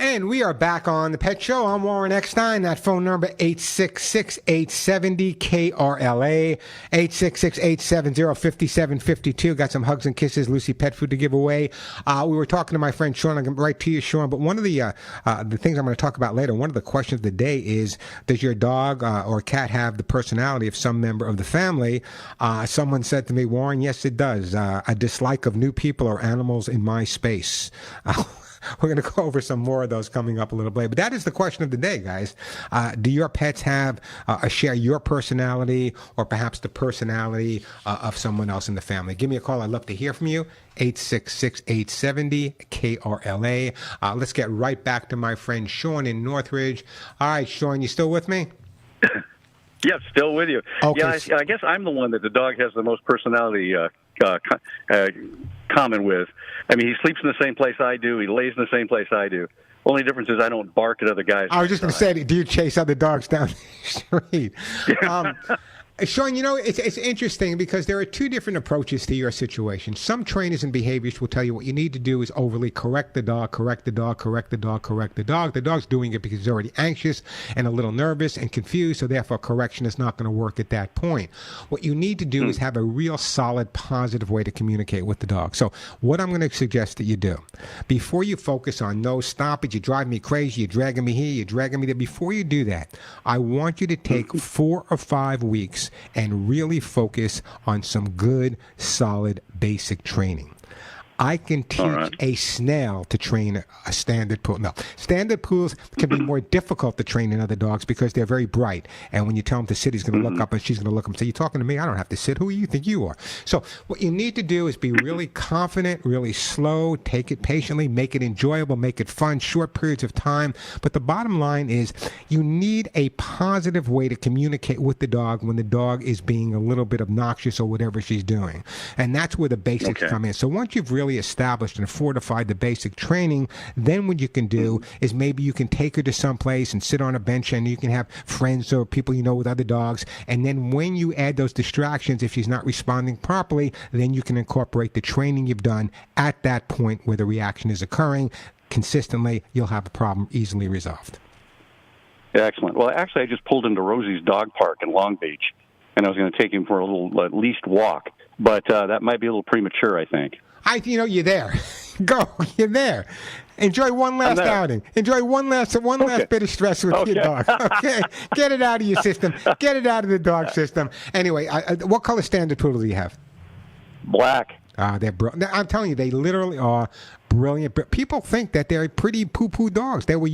And we are back on The Pet Show. I'm Warren Eckstein. That phone number, 866-870-KRLA, 866-870-5752. Got some hugs and kisses, Lucy pet food to give away. We were talking to my friend Sean. I'll get right to you, Sean. But one of the things I'm going to talk about later, one of the questions of the day is, does your dog or cat have the personality of some member of the family? Someone said to me, Warren, yes, it does. A dislike of new people or animals in my space. We're going to go over some more of those coming up a little bit. But that is the question of the day, guys. Do your pets have share your personality or perhaps the personality of someone else in the family? Give me a call. I'd love to hear from you. 866-870-KRLA. Let's get right back to my friend Sean in Northridge. All right, Sean, you still with me? Yep, still with you. Okay. Yeah, I guess I'm the one that the dog has the most personality common with. I mean, he sleeps in the same place I do. He lays in the same place I do. Only difference is I don't bark at other guys. I was just going to say, do you chase other dogs down the street? Sean, you know, it's interesting because there are two different approaches to your situation. Some trainers and behaviorists will tell you what you need to do is overly correct the dog, correct the dog, correct the dog, correct the dog. The dog's doing it because he's already anxious and a little nervous and confused, so therefore correction is not going to work at that point. What you need to do is have a real solid, positive way to communicate with the dog. So what I'm going to suggest that you do, before you focus on, no, stop it, you drive me crazy, you're dragging me here, you're dragging me there, before you do that, I want you to take 4 or 5 weeks and really focus on some good, solid, basic training. I can teach a snail to train a standard poodle. No, standard poodles can be more difficult to train than other dogs because they're very bright. And when you tell them to sit, he's going to look up and she's going to look up and say, "You're talking to me? I don't have to sit. Who do you think you are?" So what you need to do is be really confident, really slow, take it patiently, make it enjoyable, make it fun, short periods of time. But the bottom line is you need a positive way to communicate with the dog when the dog is being a little bit obnoxious or whatever she's doing. And that's where the basics come in. So once you've really established and fortified the basic training, then what you can do is maybe you can take her to some place and sit on a bench and you can have friends or people you know with other dogs, and then when you add those distractions, if she's not responding properly, then you can incorporate the training you've done at that point where the reaction is occurring consistently. You'll have the problem easily resolved. Excellent. Well, actually, I just pulled into Rosie's dog park in Long Beach, and I was going to take him for a little leashed walk, but that might be a little premature, I think. You're there. Go. You're there. Enjoy one last outing. Enjoy one last bit of stress with your dog. Okay. Get it out of your system. Get it out of the dog system. Anyway, what color standard poodle do you have? Black. They're I'm telling you, they literally are brilliant. People think that they're pretty poo-poo dogs. They were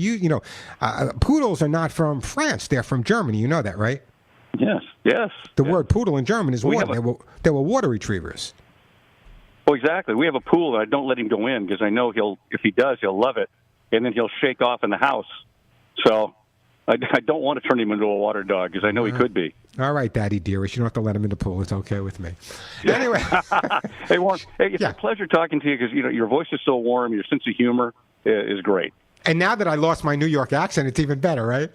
poodles are not from France. They're from Germany. You know that, right? Yes. The word poodle in German is water. They were water retrievers. Oh, exactly. We have a pool, and I don't let him go in because I know if he does, he'll love it, and then he'll shake off in the house. So I don't want to turn him into a water dog because I know he could be. All right, Daddy dearest. You don't have to let him in the pool. It's okay with me. Anyway. Hey, Warren, it's a pleasure talking to you because your voice is so warm. Your sense of humor is great. And now that I lost my New York accent, it's even better, right?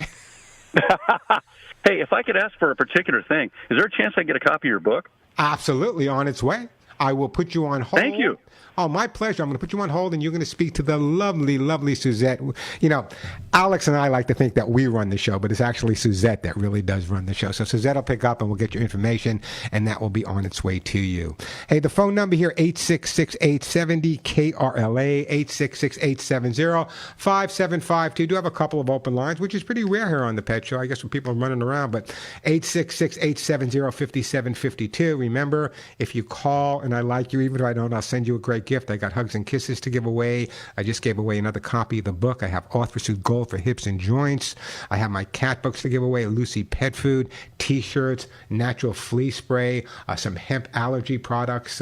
Hey, if I could ask for a particular thing, is there a chance I get a copy of your book? Absolutely, on its way. I will put you on hold. Thank you. Oh, my pleasure. I'm going to put you on hold, and you're going to speak to the lovely, lovely Suzette. You know, Alex and I like to think that we run the show, but it's actually Suzette that really does run the show. So Suzette will pick up, and we'll get your information, and that will be on its way to you. Hey, the phone number here, 866-870-KRLA, 866-870-5752. Do have a couple of open lines, which is pretty rare here on the Pet Show, I guess, when people are running around, but 866-870-5752. Remember, if you call and I like you, even if I don't, I'll send you a great gift. I got hugs and kisses to give away. I just gave away another copy of the book. I have Orthopedic Gold for hips and joints. I have my cat books to give away, Lucy pet food, T-shirts, natural flea spray, some hemp allergy products,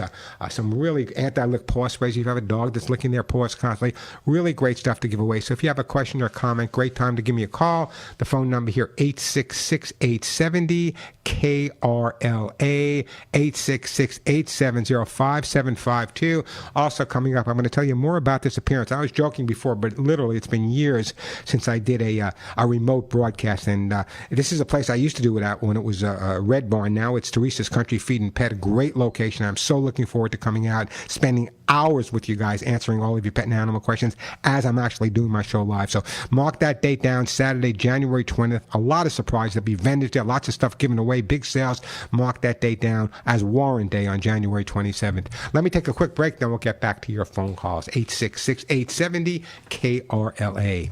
some really anti-lick paw sprays. If you have a dog that's licking their paws constantly, really great stuff to give away. So if you have a question or comment, great time to give me a call. The phone number here, 866-870-KRLA, 866-870-5752. Also coming up, I'm going to tell you more about this appearance. I was joking before, but literally it's been years since I did a remote broadcast. And this is a place I used to do it at when it was Red Barn. Now it's Teresa's Country Feed and Pet, a great location. I'm so looking forward to coming out, spending hours with you guys, answering all of your pet and animal questions as I'm actually doing my show live. So mark that date down, Saturday, January 20th. A lot of surprises. There'll be vendors there, lots of stuff given away, big sales. Mark that date down as Warren Day on January 27th. Let me take a quick break, then we'll get back to your phone calls. 866-870-KRLA.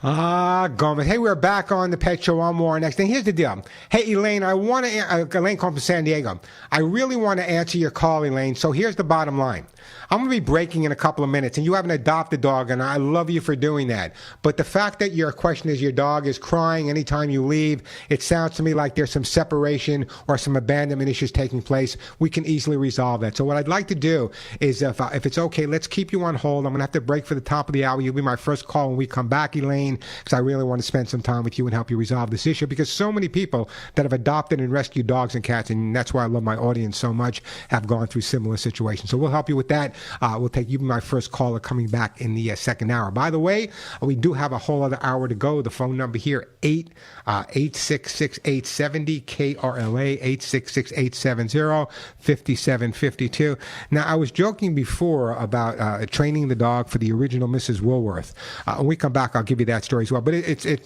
Gomez. Hey, we're back on the Pet Show. I'm Warren Eckstein. Here's the deal. Hey, Elaine, Elaine calling from San Diego. I really want to answer your call, Elaine. So here's the bottom line. I'm going to be breaking in a couple of minutes, and you have an adopted dog, and I love you for doing that. But the fact that your question is your dog is crying anytime you leave, it sounds to me like there's some separation or some abandonment issues taking place. We can easily resolve that. So what I'd like to do is, if it's okay, let's keep you on hold. I'm going to have to break for the top of the hour. You'll be my first call when we come back, Elaine, because I really want to spend some time with you and help you resolve this issue, because so many people that have adopted and rescued dogs and cats, and that's why I love my audience so much, have gone through similar situations. So we'll help you with that. We'll take you my first caller coming back in the second hour. By the way, we do have a whole other hour to go. The phone number here, 866-870 KRLA, 866-870-5752. Now, I was joking before about training the dog for the original Mrs. Woolworth. When we come back, I'll give you that story as well. But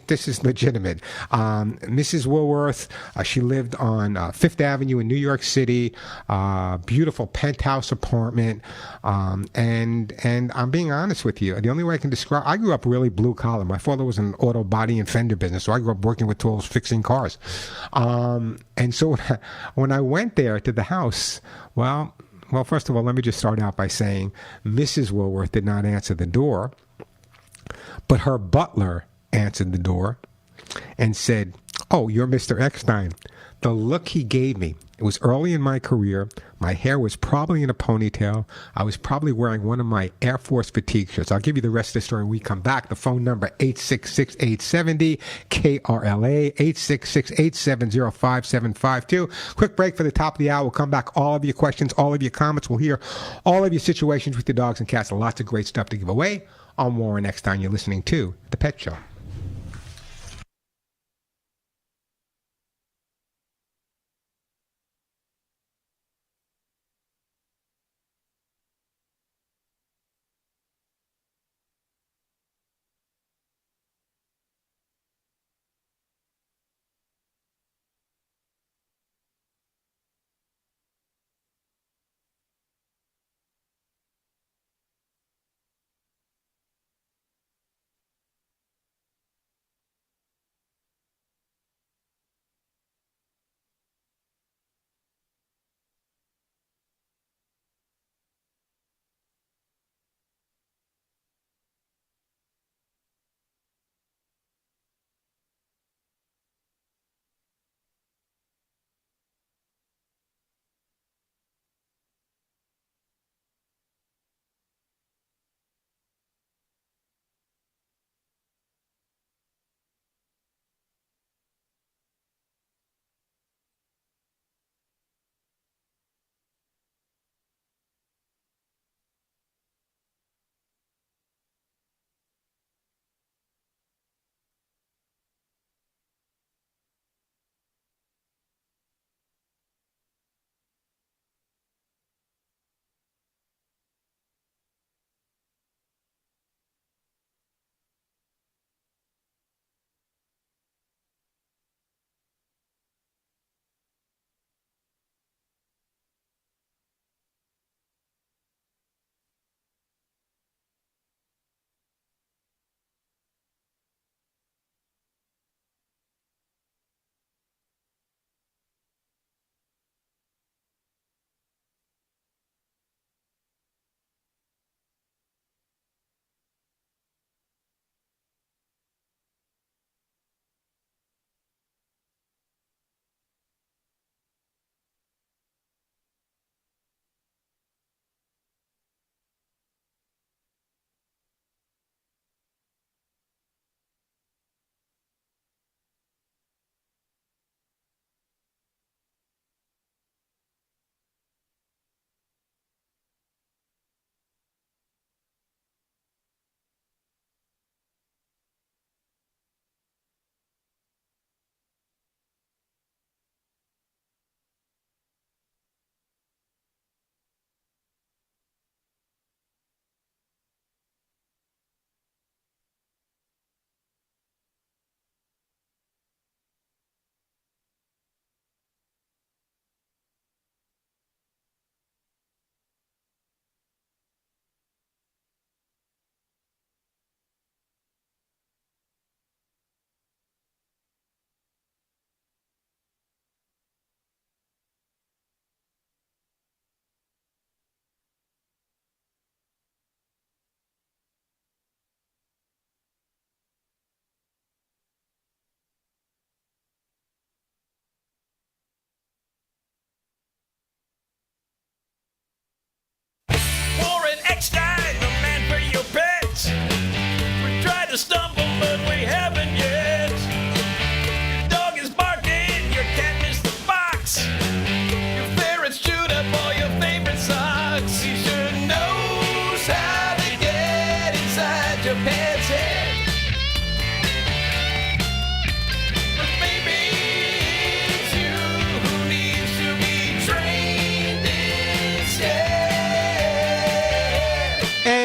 this is legitimate. Mrs. Woolworth, she lived on Fifth Avenue in New York City, beautiful penthouse apartment. And I'm being honest with you. The only way I can describe, I grew up really blue collar. My father was in auto body and fender business, so I grew up working with tools, fixing cars. And so when I went there to the house, well, first of all, let me just start out by saying Mrs. Woolworth did not answer the door, but her butler answered the door and said, "Oh, you're Mr. Eckstein." The look he gave me, it was early in my career. My hair was probably in a ponytail. I was probably wearing one of my Air Force fatigue shirts. I'll give you the rest of the story when we come back. The phone number, 866-870 KRLA, 866-870-5752. Quick break for the top of the hour. We'll come back. All of your questions, all of your comments. We'll hear all of your situations with your dogs and cats. Lots of great stuff to give away. I'm Warren Eckstein. You're listening to The Pet Show.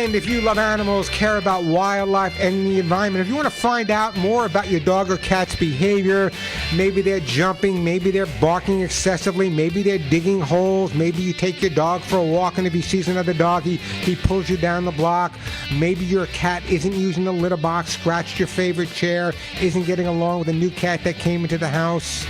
And if you love animals, care about wildlife and the environment, if you want to find out more about your dog or cat's behavior, maybe they're jumping, maybe they're barking excessively, maybe they're digging holes, maybe you take your dog for a walk and if he sees another dog, he pulls you down the block, maybe your cat isn't using the litter box, scratched your favorite chair, isn't getting along with a new cat that came into the house,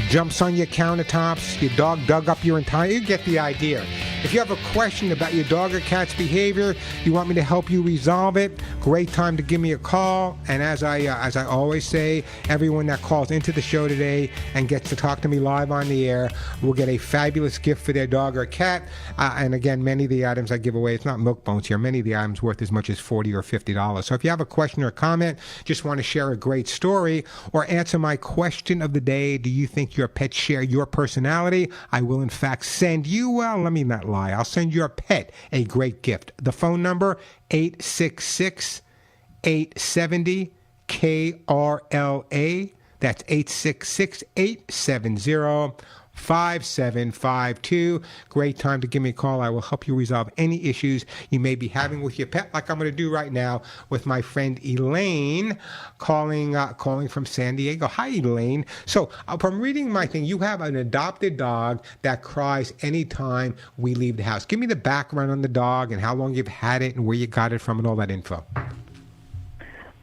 jumps on your countertops, your dog dug up your entire... You get the idea. If you have a question about your dog or cat's behavior, you want me to help you resolve it, great time to give me a call. And as I always say, everyone that calls into the show today and gets to talk to me live on the air will get a fabulous gift for their dog or cat. And again, many of the items I give away, it's not milk bones here, many of the items worth as much as $40 or $50. So if you have a question or comment, just want to share a great story or answer my question of the day, do you think your pet share your personality? I will in fact send you, well, let me not lie, I'll send your pet a great gift. The phone number, 866-870-KRLA. That's 866-870-5752. Great time to give me a call. I will help you resolve any issues you may be having with your pet, like I'm going to do right now with my friend Elaine, calling from San Diego. Hi, Elaine. So from reading my thing, you have an adopted dog that cries anytime we leave the house. Give me the background on the dog and how long you've had it and where you got it from and all that info.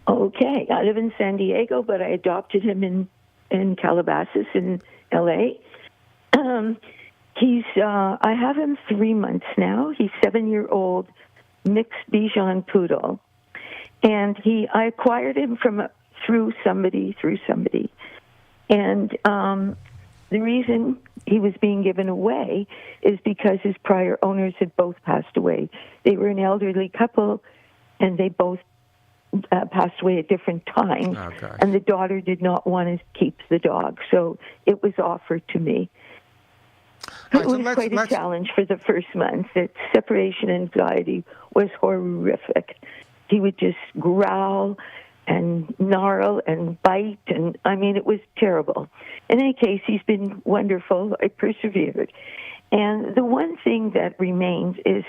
Okay. I live in San Diego, but I adopted him in Calabasas in L.A. I have him 3 months now. He's 7-year-old mixed Bichon poodle. And I acquired him through somebody. And the reason he was being given away is because his prior owners had both passed away. They were an elderly couple, and they both passed away at different times. Oh, gosh. And the daughter did not want to keep the dog, so it was offered to me. It was quite a challenge for the first month. The separation anxiety was horrific. He would just growl and gnarl and bite, and I mean, it was terrible. In any case, he's been wonderful. I persevered. And the one thing that remains is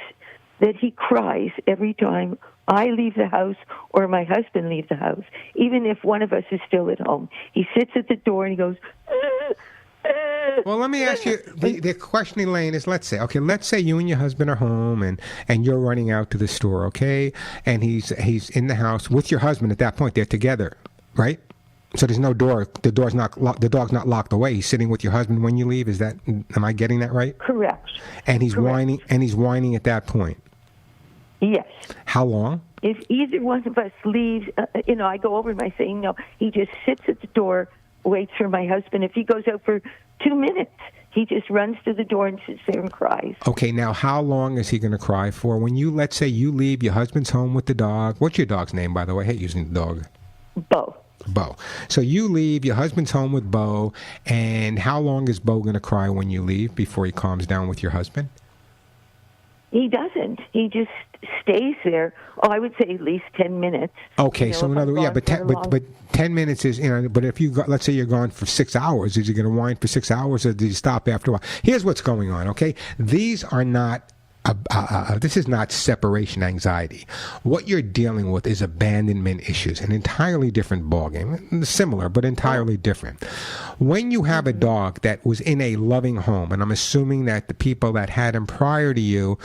that he cries every time I leave the house or my husband leaves the house, even if one of us is still at home. He sits at the door and he goes... Well, let me ask you, the question, Elaine, is let's say you and your husband are home and you're running out to the store, okay? And he's in the house with your husband at that point. They're together, right? So there's no door. The dog's not locked away. He's sitting with your husband when you leave. Am I getting that right? Correct. And he's whining at that point. Yes. How long? If either one of us leaves, I go over and I say, no, he just sits at the door, waits for my husband. If he goes out for 2 minutes, he just runs to the door and sits there and cries. Okay, now how long is he going to cry for? Let's say you leave, your husband's home with the dog. What's your dog's name, by the way? I hate using the dog. Bo. So you leave, your husband's home with Bo, and how long is Bo going to cry when you leave before he calms down with your husband? He doesn't. He just stays there. Oh, I would say at least 10 minutes. Okay, so in other words, but 10 minutes is, but if let's say you're gone for 6 hours, is he going to whine for 6 hours or does he stop after a while? Here's what's going on, okay? These are not this is not separation anxiety. What you're dealing with is abandonment issues, an entirely different ballgame. Similar, but entirely different. When you have a dog that was in a loving home, and I'm assuming that the people that had him prior to you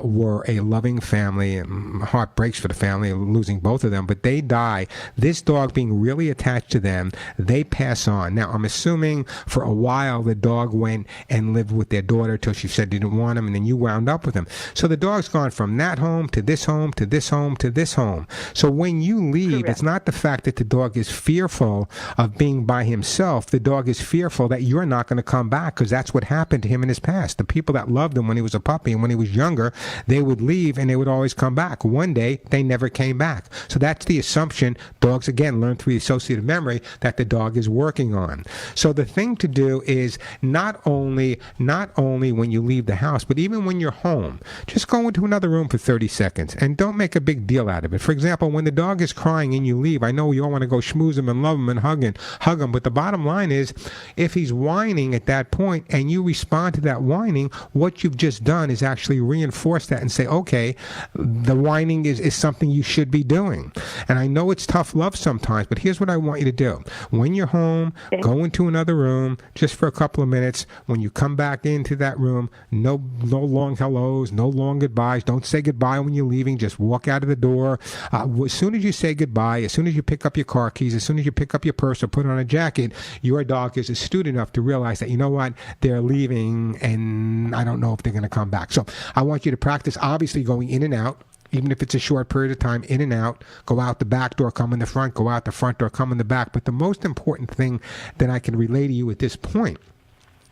were a loving family, and my heart breaks for the family losing both of them, but they die. This dog being really attached to them, they pass on. Now, I'm assuming for a while the dog went and lived with their daughter till she said didn't want him, and then you wound up with him. So the dog's gone from that home to this home to this home to this home. So when you leave, correct, it's not the fact that the dog is fearful of being by himself. The dog is fearful that you're not going to come back because that's what happened to him in his past. The people that loved him when he was a puppy and when he was younger, they would leave and they would always come back. One day, they never came back. So that's the assumption dogs, again, learn through associative memory that the dog is working on. So the thing to do is not only when you leave the house, but even when you're home, room, just go into another room for 30 seconds and don't make a big deal out of it. For example, when the dog is crying and you leave, I know you all want to go schmooze him and love him and hug him, but the bottom line is, if he's whining at that point and you respond to that whining, what you've just done is actually reinforce that and say, okay, the whining is something you should be doing. And I know it's tough love sometimes, but here's what I want you to do. When you're home, go into another room just for a couple of minutes. When you come back into that room, no long hellos, no long goodbyes. Don't say goodbye when you're leaving. Just walk out of the door. As soon as you say goodbye, as soon as you pick up your car keys, as soon as you pick up your purse or put on a jacket, your dog is astute enough to realize that, you know what, they're leaving and I don't know if they're going to come back. So I want you to practice, obviously, going in and out. Even if it's a short period of time, in and out, go out the back door, come in the front, go out the front door, come in the back. But the most important thing that I can relay to you at this point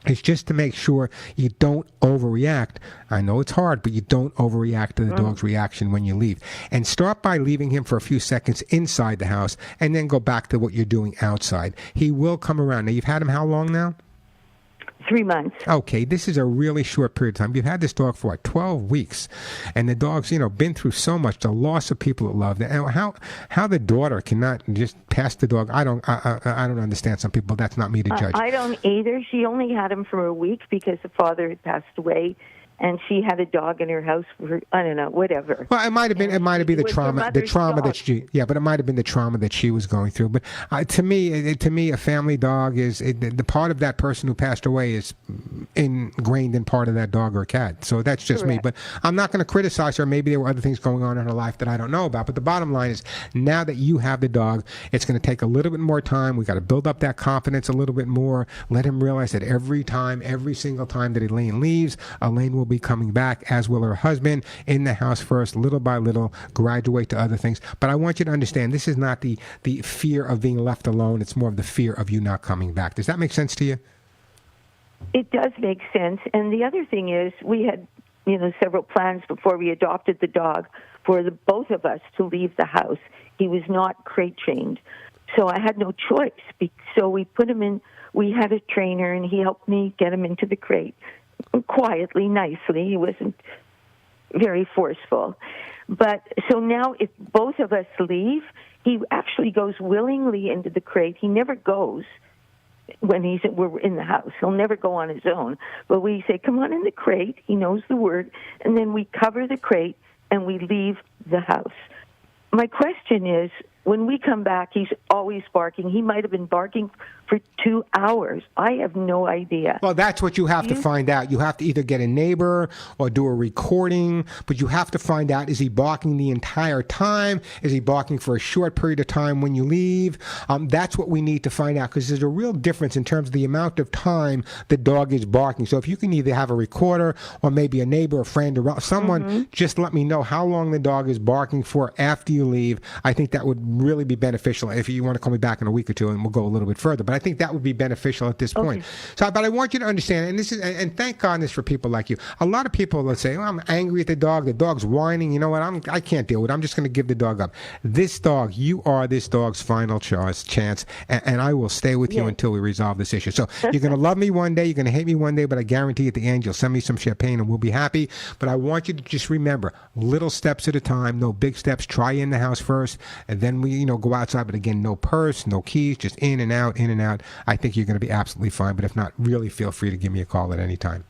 is just to make sure you don't overreact. I know it's hard, but you don't overreact to the dog's reaction when you leave. And start by leaving him for a few seconds inside the house and then go back to what you're doing outside. He will come around. Now, you've had him how long now? 3 months. Okay, this is a really short period of time. You've had this dog for 12 weeks, and the dog's, been through so much, the loss of people that love it. And how the daughter cannot just pass the dog. I don't understand some people. That's not me to judge. I don't either. She only had him for a week because the father had passed away. And she had a dog in her house for, I don't know, whatever. Well, it might have been the trauma that she, but it might have been the trauma that she was going through. But to me, a family dog is the part of that person who passed away is ingrained in part of that dog or cat. So that's just me. But I'm not going to criticize her. Maybe there were other things going on in her life that I don't know about. But the bottom line is, now that you have the dog, it's going to take a little bit more time. We got to build up that confidence a little bit more. Let him realize that every single time that Elaine leaves, Elaine will be coming back, as will her husband, in the house first, little by little, graduate to other things. But I want you to understand, this is not the fear of being left alone. It's more of the fear of you not coming back. Does that make sense to you? It does make sense. And the other thing is, we had, several plans before we adopted the dog for the both of us to leave the house. He was not crate trained. So I had no choice. So we put him in, we had a trainer, and he helped me get him into the crate. Quietly, nicely. He wasn't very forceful. But so now if both of us leave, he actually goes willingly into the crate. He never goes when we're in the house. He'll never go on his own. But we say, come on in the crate. He knows the word. And then we cover the crate and we leave the house. My question is, when we come back, he's always barking. He might have been barking for 2 hours. I have no idea. Well, that's what you have to find out. You have to either get a neighbor or do a recording, but you have to find out, is he barking the entire time? Is he barking for a short period of time when you leave? That's what we need to find out, because there's a real difference in terms of the amount of time the dog is barking. So if you can either have a recorder or maybe a neighbor, a friend, or someone, just let me know how long the dog is barking for after you leave. I think that would really be beneficial. If you want to call me back in a week or two, and we'll go a little bit further, but I think that would be beneficial at this point. So, but I want you to understand, and thank goodness for people like you. A lot of people, let's say, I'm angry at the dog's whining, you know what, I can't deal with it, I'm just going to give the dog up. This dog, you are this dog's final chance, and I will stay with you until we resolve this issue. So you're going to love me one day, you're going to hate me one day, but I guarantee at the end you'll send me some champagne and we'll be happy. But I want you to just remember, little steps at a time, no big steps. Try in the house first, and then we go outside. But again, no purse, no keys, just in and out, in and out. I think you're going to be absolutely fine. But if not, really feel free to give me a call at any time.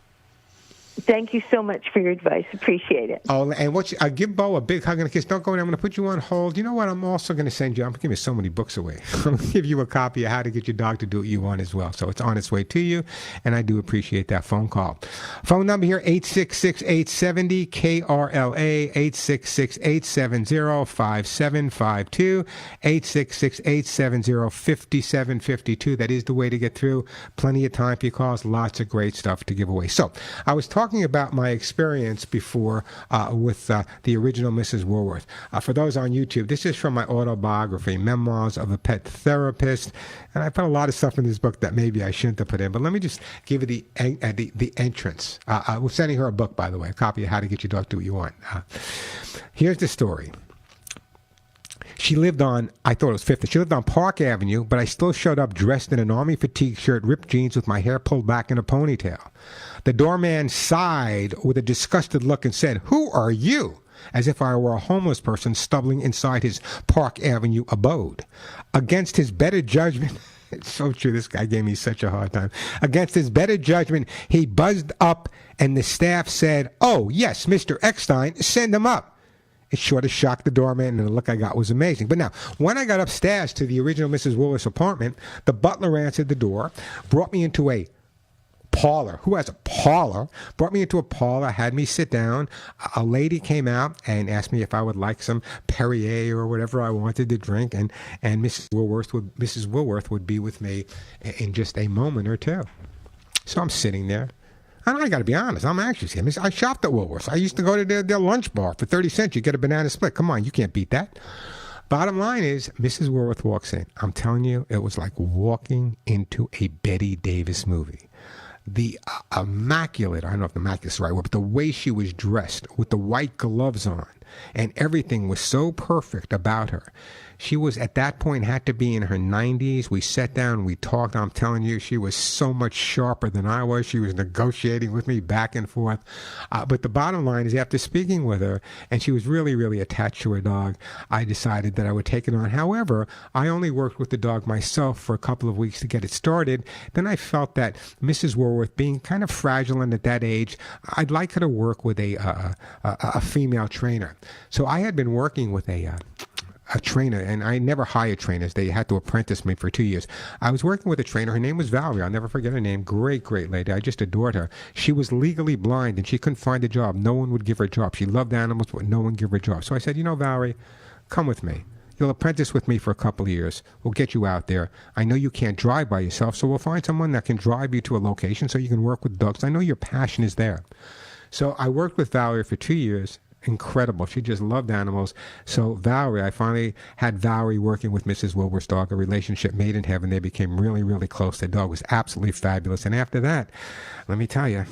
Thank you so much for your advice. Appreciate it. Oh, and give Bo a big hug and a kiss. Don't go in. I'm going to put you on hold. You know what? I'm also going to send you. I'm giving so many books away. I'm going to give you a copy of How to Get Your Dog to Do What You Want as well. So it's on its way to you, and I do appreciate that phone call. Phone number here, 866-870-KRLA, 866-870-5752, 866-870-5752. That is the way to get through. Plenty of time for your calls. Lots of great stuff to give away. So I was talking about my experience before with the original Mrs. Woolworth. For those on YouTube, this is from my autobiography, Memoirs of a Pet Therapist. And I put a lot of stuff in this book that maybe I shouldn't have put in. But let me just give you the entrance. We're sending her a book, by the way, a copy of How to Get Your Dog to Do What You Want. Here's the story. She lived on, I thought it was 5th. She lived on Park Avenue, but I still showed up dressed in an army fatigue shirt, ripped jeans with my hair pulled back in a ponytail. The doorman sighed with a disgusted look and said, "Who are you?" as if I were a homeless person stumbling inside his Park Avenue abode. Against his better judgment, it's so true, this guy gave me such a hard time. Against his better judgment, he buzzed up and the staff said, "Oh, yes, Mr. Eckstein, send him up." It sure of shocked the doorman, and the look I got was amazing. But now, when I got upstairs to the original Mrs. Woolworth's apartment, the butler answered the door, brought me into a parlor. Who has a parlor? Brought me into a parlor, had me sit down. A lady came out and asked me if I would like some Perrier or whatever I wanted to drink, and Mrs. Woolworth would be with me in just a moment or two. So I'm sitting there. And I got to be honest, I'm anxious here. I shopped at Woolworths. I used to go to their lunch bar for 30 cents. You get a banana split. Come on, you can't beat that. Bottom line is, Mrs. Woolworth walks in. I'm telling you, it was like walking into a Bette Davis movie. The immaculate, I don't know if immaculate is the right word, but the way she was dressed with the white gloves on, and everything was so perfect about her. She was, at that point, had to be in her 90s. We sat down, we talked. I'm telling you, she was so much sharper than I was. She was negotiating with me back and forth. But the bottom line is, after speaking with her, and she was really, really attached to her dog, I decided that I would take it on. However, I only worked with the dog myself for a couple of weeks to get it started. Then I felt that Mrs. Woolworth, being kind of fragile and at that age, I'd like her to work with a female trainer. So I had been working with a trainer, and I never hired trainers. They had to apprentice me for 2 years. I was working with a trainer. Her name was Valerie. I'll never forget her name. Great, great lady. I just adored her. She was legally blind, and she couldn't find a job. No one would give her a job. She loved animals, but no one gave her a job. So I said, Valerie, come with me. You'll apprentice with me for a couple of years. We'll get you out there. I know you can't drive by yourself, so we'll find someone that can drive you to a location so you can work with dogs. I know your passion is there. So I worked with Valerie for 2 years. Incredible. She just loved animals. So I finally had Valerie working with Mrs. Woolworth's dog, a relationship made in heaven. They became really, really close. The dog was absolutely fabulous. And after that, let me tell you,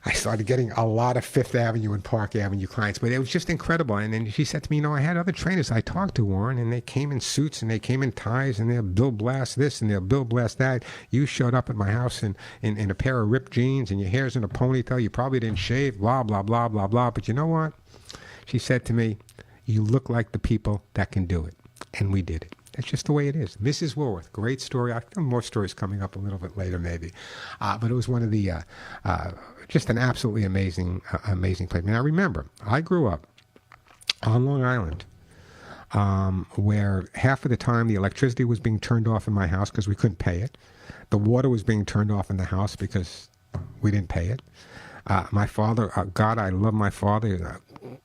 I started getting a lot of Fifth Avenue and Park Avenue clients, but it was just incredible. And then she said to me, I had other trainers I talked to, Warren, and they came in suits and they came in ties and they'll Bill Blast this and they'll Bill Blast that. You showed up at my house in a pair of ripped jeans and your hair's in a ponytail. You probably didn't shave, blah, blah, blah, blah, blah. But you know what? She said to me, you look like the people that can do it. And we did it. That's just the way it is. Mrs. Woolworth, great story. I have more stories coming up a little bit later, maybe. But it was one of the, just an absolutely amazing place. Now, remember, I grew up on Long Island, where half of the time the electricity was being turned off in my house because we couldn't pay it. The water was being turned off in the house because we didn't pay it. My father, God, I love my father. He's an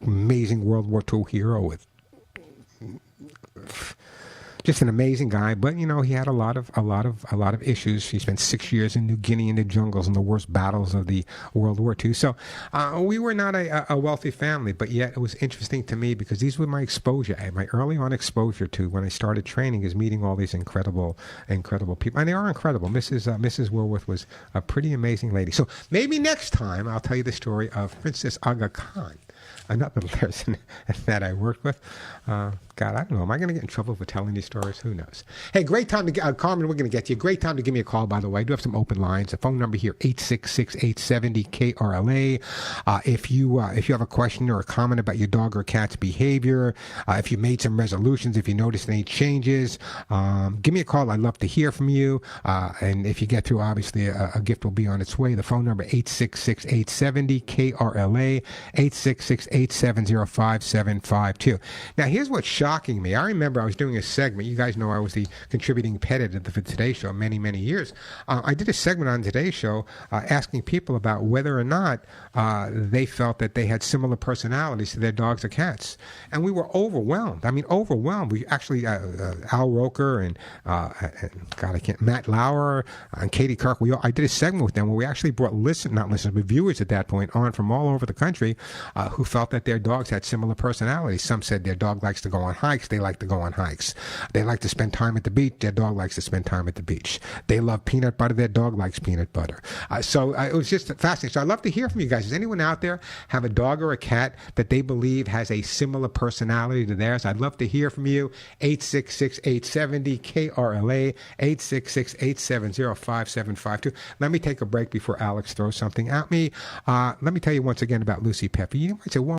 amazing World War II hero with just an amazing guy, but he had a lot of issues. He spent 6 years in New Guinea in the jungles in the worst battles of the World War II. So we were not a wealthy family, but yet it was interesting to me because these were my exposure, my early on exposure to when I started training is meeting all these incredible people, and they are incredible. Mrs. Woolworth was a pretty amazing lady. So maybe next time I'll tell you the story of Princess Aga Khan, another person that I worked with. God, I don't know. Am I going to get in trouble for telling these stories? Who knows? Hey, great time to Carmen, we're going to get to you. Great time to give me a call, by the way. I do have some open lines. The phone number here, 866-870-KRLA. If you have a question or a comment about your dog or cat's behavior, if you made some resolutions, if you noticed any changes, give me a call. I'd love to hear from you. And if you get through, obviously, a gift will be on its way. The phone number, 866-870-KRLA, 866-870-5752. Now, here's what's shocking me. I remember I was doing a segment. You guys know I was the contributing pet editor for Today's Show many, many years. I did a segment on Today's Show asking people about whether or not they felt that they had similar personalities to their dogs or cats. And we were overwhelmed. I mean, overwhelmed. We actually, Al Roker and Matt Lauer and Katie Kirk, I did a segment with them where we actually brought but viewers at that point on from all over the country who felt that their dogs had similar personalities. Some said their dog likes to go on hikes, they like to go on hikes. They like to spend time at the beach. Their dog likes to spend time at the beach. They love peanut butter. Their dog likes peanut butter. So it was just fascinating. So I'd love to hear from you guys. Does anyone out there have a dog or a cat that they believe has a similar personality to theirs? I'd love to hear from you. 866-870-KRLA, 866-870-5752. Let me take a break before Alex throws something at me. Let me tell you once again about Lucy Pepper. You might say, well,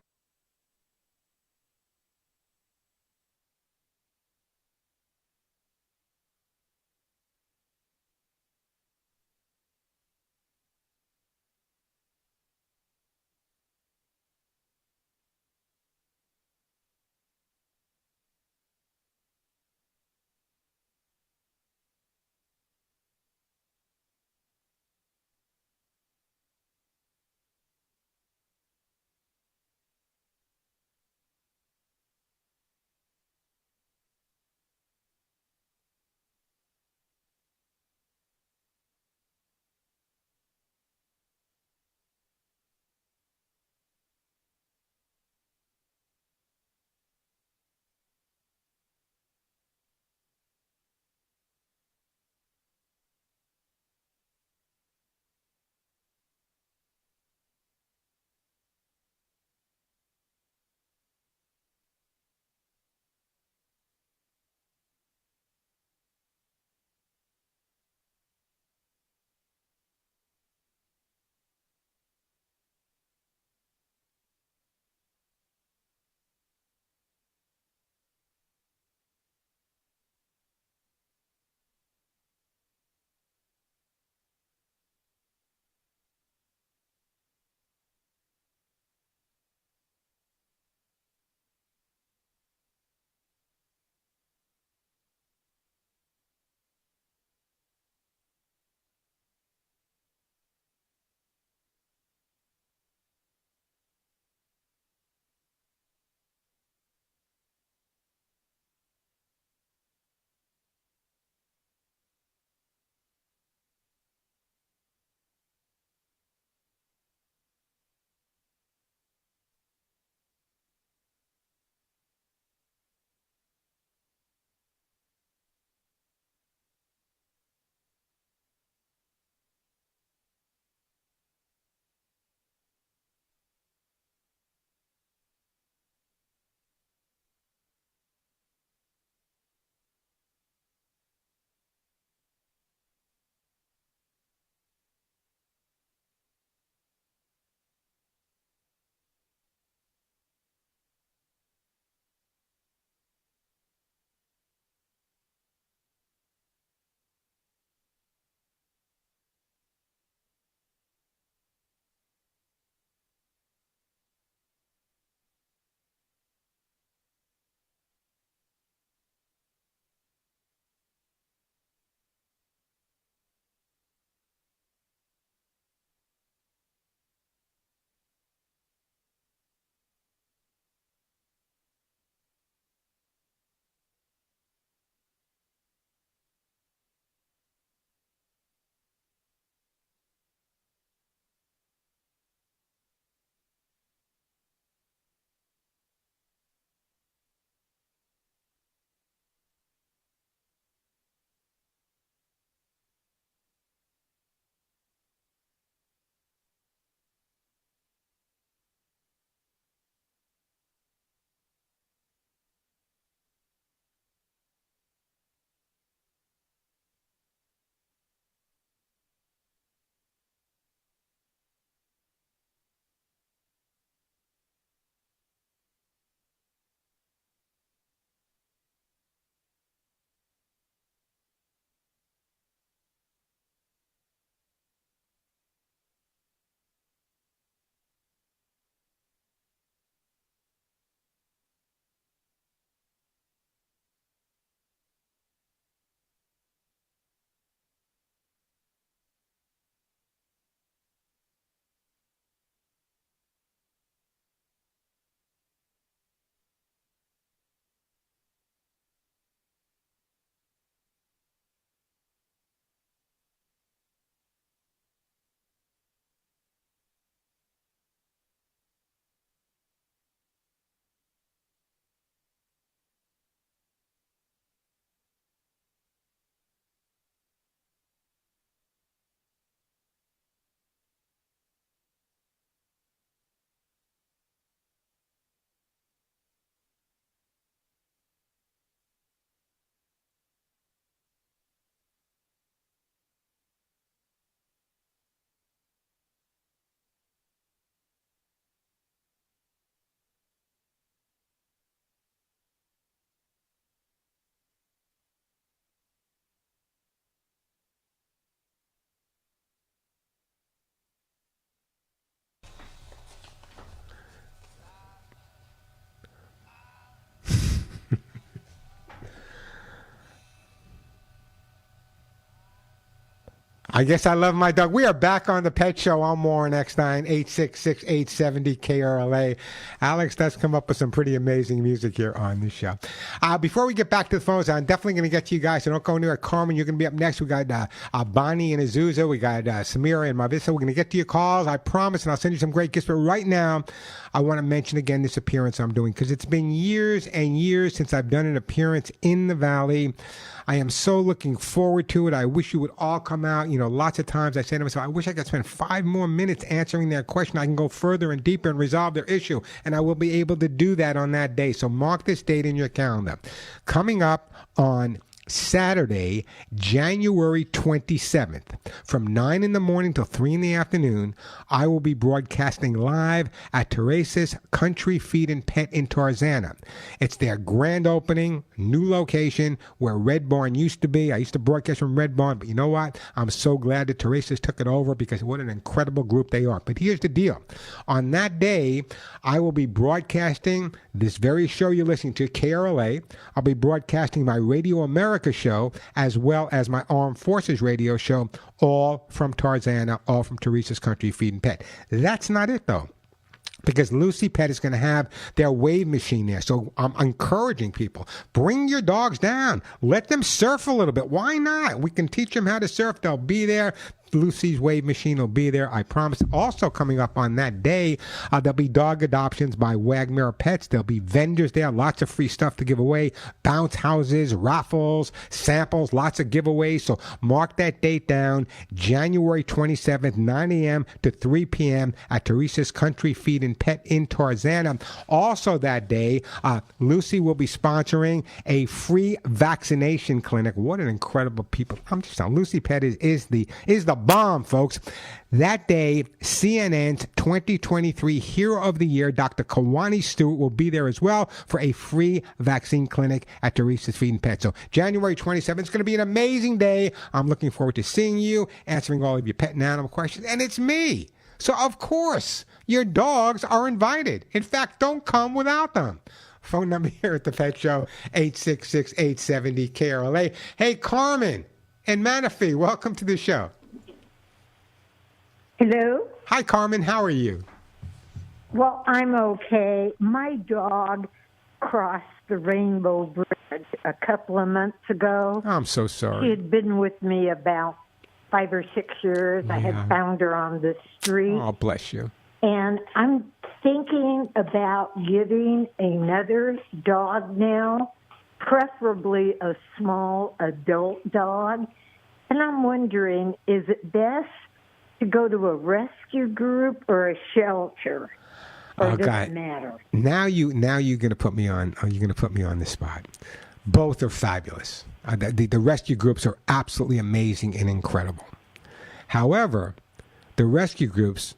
I guess I love my dog. We are back on the Pet Show. I'm Warren Eckstein, 866-870-KRLA. Alex does come up with some pretty amazing music here on this show. Before we get back to the phones, I'm definitely going to get to you guys, so don't go anywhere. Carmen, you're going to be up next. We got Bonnie and Azusa. We got Samira and Marvissa. We're going to get to your calls, I promise, and I'll send you some great gifts. But right now, I want to mention again this appearance I'm doing, because it's been years and years since I've done an appearance in the Valley. I am so looking forward to it. I wish you would all come out. You know, lots of times I say to myself, I wish I could spend 5 more minutes answering their question. I can go further and deeper and resolve their issue, and I will be able to do that on that day. So mark this date in your calendar. Coming up on Saturday, January 27th, from 9 in the morning till 3 in the afternoon, I will be broadcasting live at Teresa's Country Feed and Pet in Tarzana. It's their grand opening, new location where Red Barn used to be. I used to broadcast from Red Barn, but you know what? I'm so glad that Teresa's took it over, because what an incredible group they are. But here's the deal. On that day, I will be broadcasting this very show you're listening to, KRLA. I'll be broadcasting my Radio America show, as well as my Armed Forces radio show, all from Tarzana, all from Teresa's Country Feed and Pet. That's not it, though, because Lucy Pet is going to have their wave machine there. So I'm encouraging people, bring your dogs down. Let them surf a little bit. Why not? We can teach them how to surf. They'll be there. Lucy's wave machine will be there, I promise. Also coming up on that day, there'll be dog adoptions by Wagmere Pets. There'll be vendors there, lots of free stuff to give away, bounce houses, raffles, samples, lots of giveaways. So mark that date down, January 27th, 9 a.m. to 3 p.m. at Teresa's Country Feed and Pet in Tarzana. Also that day, Lucy will be sponsoring a free vaccination clinic. What an incredible people. I'm just telling, Lucy Pet is the bomb, folks. That day, CNN's 2023 Hero of the Year, Dr. Kawani Stewart, will be there as well for a free vaccine clinic at Teresa's Feed and Pet. So January 27th, it's going to be an amazing day. I'm looking forward to seeing you, answering all of your pet and animal questions. And it's me. So, of course, your dogs are invited. In fact, don't come without them. Phone number here at the Pet Show, 866-870-KRLA. Hey, Carmen and Manafee, welcome to the show. Hello? Hi, Carmen. How are you? Well, I'm okay. My dog crossed the Rainbow Bridge a couple of months ago. I'm so sorry. She had been with me about 5 or 6 years. Yeah. I had found her on the street. Oh, bless you. And I'm thinking about getting another dog now, preferably a small adult dog. And I'm wondering, is it best to go to a rescue group or a shelter? Or does it matter? Now you're going to put me on. You're going to put me on the spot. Both are fabulous. The rescue groups are absolutely amazing and incredible. However, the rescue groups,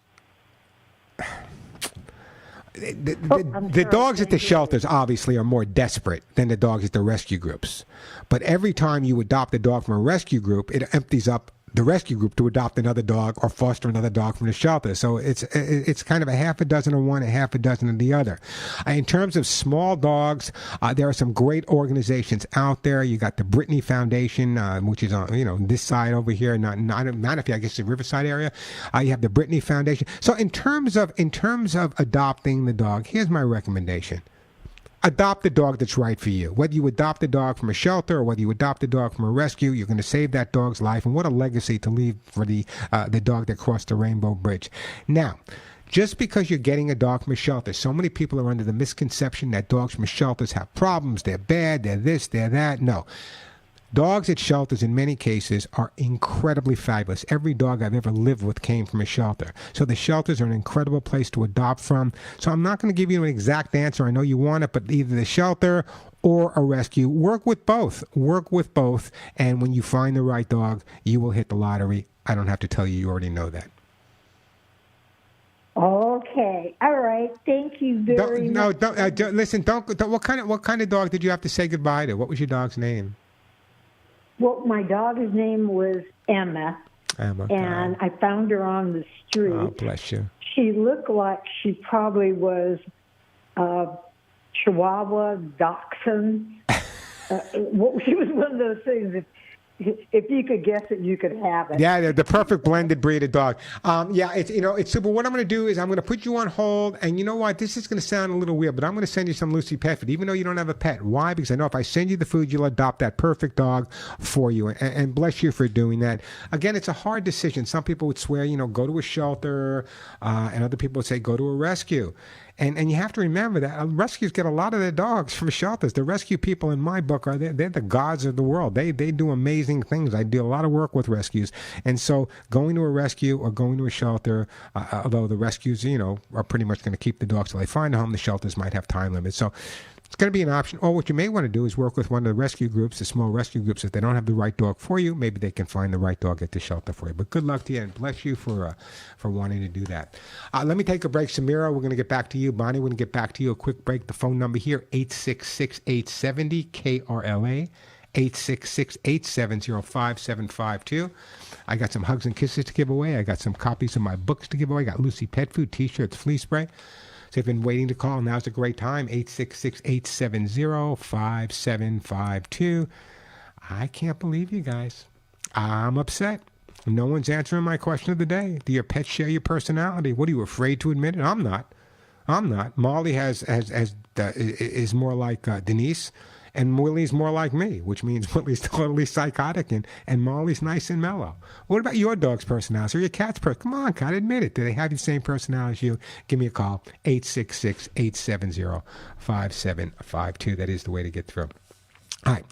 the dogs at the shelters obviously are more desperate than the dogs at the rescue groups. But every time you adopt a dog from a rescue group, it empties up the rescue group to adopt another dog or foster another dog from the shelter. So it's kind of a half a dozen of one, a half a dozen of the other. In terms of small dogs, there are some great organizations out there. You got the Brittany Foundation, which is on this side over here, not if I guess the Riverside area. You have the Brittany Foundation. So in terms of adopting the dog, here's my recommendation. Adopt the dog that's right for you. Whether you adopt a dog from a shelter or whether you adopt a dog from a rescue, you're going to save that dog's life. And what a legacy to leave for the dog that crossed the Rainbow Bridge. Now, just because you're getting a dog from a shelter, so many people are under the misconception that dogs from shelters have problems, they're bad, they're this, they're that. No. Dogs at shelters, in many cases, are incredibly fabulous. Every dog I've ever lived with came from a shelter. So the shelters are an incredible place to adopt from. So I'm not going to give you an exact answer. I know you want it, but either the shelter or a rescue, work with both. Work with both. And when you find the right dog, you will hit the lottery. I don't have to tell you. You already know that. Okay. All right. Thank you very much. Listen, what kind of dog did you have to say goodbye to? What was your dog's name? Well, my dog's name was Emma, and I found her on the street. Oh, bless you. She looked like she probably was Chihuahua, Dachshund. She was one of those things. if you could guess it, you could have it. Yeah, they're the perfect blended breed of dog. Yeah, it's super. What I'm going to do is I'm going to put you on hold, and you know what? This is going to sound a little weird, but I'm going to send you some Lucy pet food, even though you don't have a pet. Why? Because I know if I send you the food, you'll adopt that perfect dog for you, and bless you for doing that. Again, it's a hard decision. Some people would swear, go to a shelter, and other people would say go to a rescue. And you have to remember that rescues get a lot of their dogs from shelters. The rescue people in my book they're the gods of the world. They do amazing things. I do a lot of work with rescues, and so going to a rescue or going to a shelter, although the rescues are pretty much going to keep the dogs till they find a home, the shelters might have time limits. So it's going to be an option. Or what you may want to do is work with one of the rescue groups, the small rescue groups. If they don't have the right dog for you, maybe they can find the right dog at the shelter for you. But good luck to you, and bless you for wanting to do that. Let me take a break. Samira, we're going to get back to you. Bonnie, we're going to get back to you. A quick break. The phone number here, 866-870-KRLA, 866-870-5752. I got some hugs and kisses to give away. I got some copies of my books to give away. I got Lucy Pet Food, T-shirts, flea spray. So if you've been waiting to call, now's a great time, 866-870-5752. I can't believe you guys. I'm upset. No one's answering my question of the day. Do your pets share your personality? What, are you afraid to admit it? I'm not. Molly is more like Denise, and Willie's more like me, which means Willie's totally psychotic and Molly's nice and mellow. What about your dog's personality or your cat's personality? Come on, God, admit it. Do they have the same personality as you? Give me a call, 866-870-5752. That is the way to get through. All right.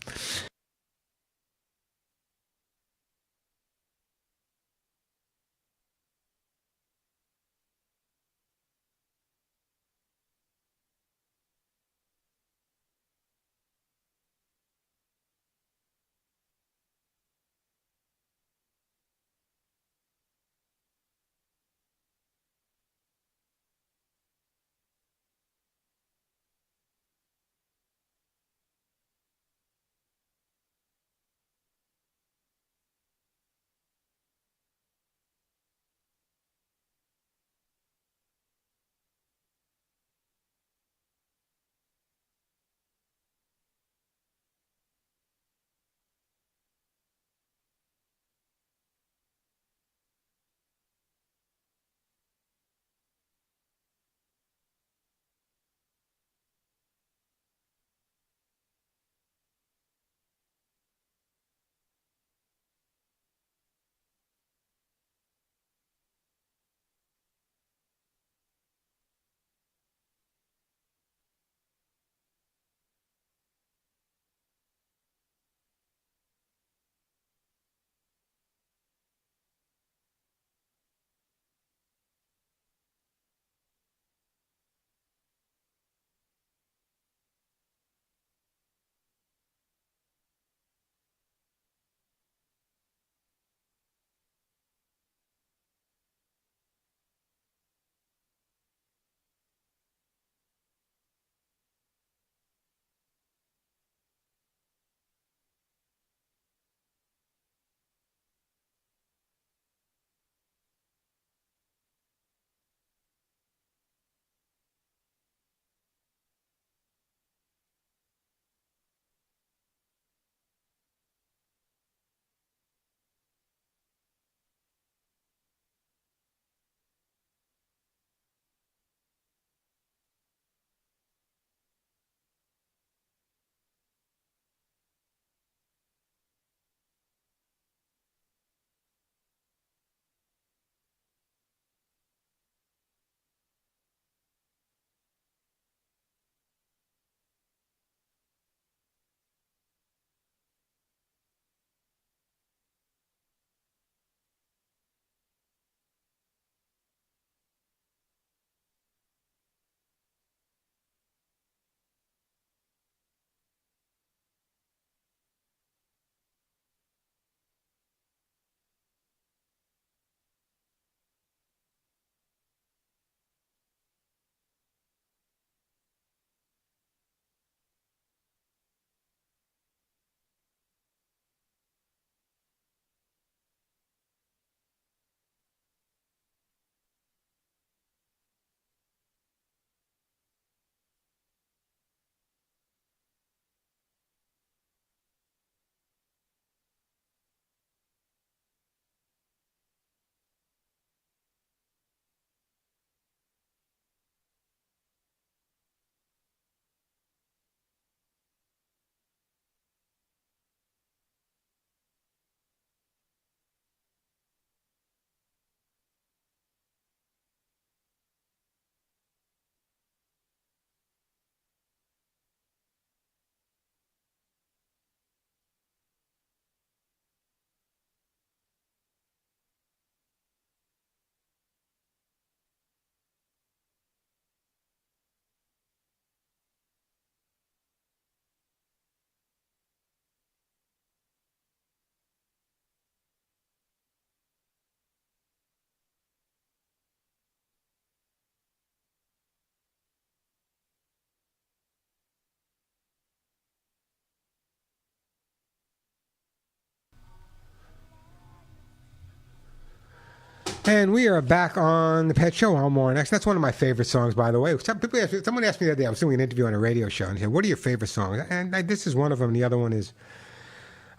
And we are back on the Pet Show on Warren X. That's one of my favorite songs, by the way. Someone asked me the other day, I was doing an interview on a radio show, and they said, what are your favorite songs? And this is one of them. The other one is,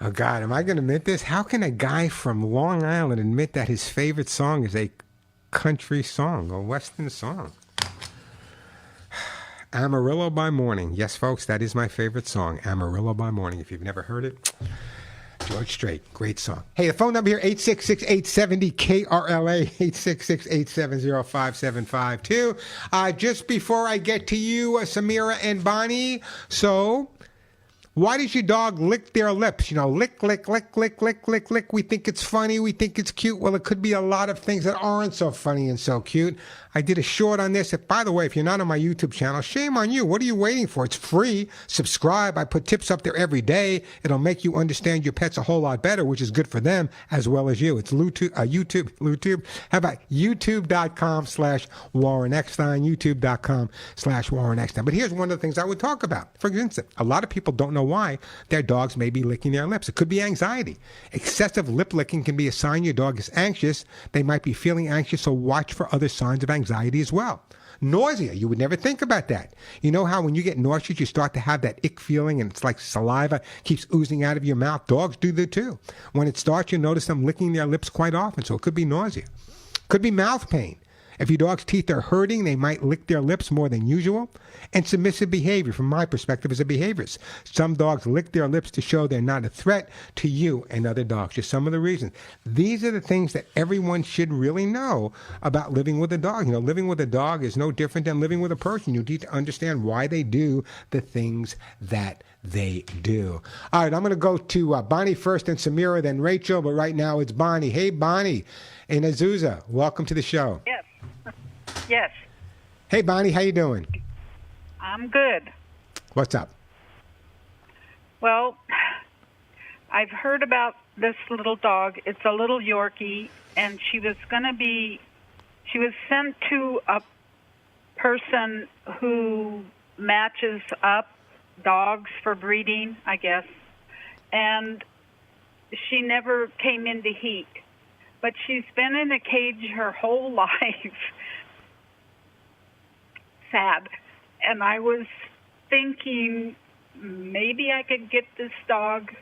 oh, God, am I going to admit this? How can a guy from Long Island admit that his favorite song is a country song, a Western song? Amarillo by Morning. Yes, folks, that is my favorite song, Amarillo by Morning. If you've never heard it, George Strait, great song. Hey, the phone number here, 866-870-KRLA, 866-870-5752. Just before I get to you, Samira and Bonnie, so why does your dog lick their lips? You know, lick, lick, lick, lick, lick, lick, lick. We think it's funny. We think it's cute. Well, it could be a lot of things that aren't so funny and so cute. I did a short on this. By the way, if you're not on my YouTube channel, shame on you. What are you waiting for? It's free. Subscribe. I put tips up there every day. It'll make you understand your pets a whole lot better, which is good for them as well as you. It's YouTube. How about youtube.com/Warren Eckstein, youtube.com/Warren Eckstein. But here's one of the things I would talk about. For instance, a lot of people don't know why their dogs may be licking their lips. It could be anxiety. Excessive lip licking can be a sign your dog is anxious. They might be feeling anxious, so watch for other signs of anxiety as well. Nausea, you would never think about that. You know how when you get nauseous, you start to have that ick feeling and it's like saliva keeps oozing out of your mouth? Dogs do that too. When it starts, you notice them licking their lips quite often, so it could be nausea. Could be mouth pain. If your dog's teeth are hurting, they might lick their lips more than usual. And submissive behavior, from my perspective as a behaviorist. Some dogs lick their lips to show they're not a threat to you and other dogs. Just some of the reasons. These are the things that everyone should really know about living with a dog. You know, living with a dog is no different than living with a person. You need to understand why they do the things that they do. All right, I'm going to go to Bonnie first, and Samira, then Rachel. But right now it's Bonnie. Hey, Bonnie in Azusa. Welcome to the show. Yes. Yes. Hey, Bonnie, how you doing? I'm good. What's up? Well, I've heard about this little dog. It's a little Yorkie, and she was sent to a person who matches up dogs for breeding, I guess, and she never came into heat. But she's been in a cage her whole life. Sad. And I was thinking maybe I could get this dog,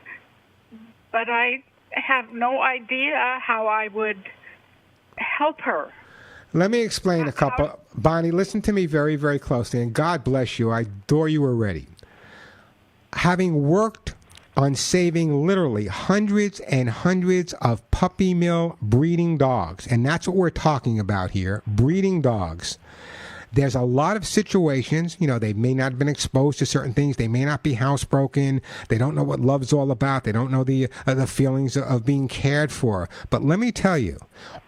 but I have no idea how I would help her. Let me explain a couple. Bonnie, listen to me very, very closely, and God bless you. I adore you already. Having worked on saving literally hundreds and hundreds of puppy mill breeding dogs, and that's what we're talking about here, breeding dogs. There's a lot of situations, you know, they may not have been exposed to certain things. They may not be housebroken. They don't know what love's all about. They don't know the feelings of being cared for. But let me tell you,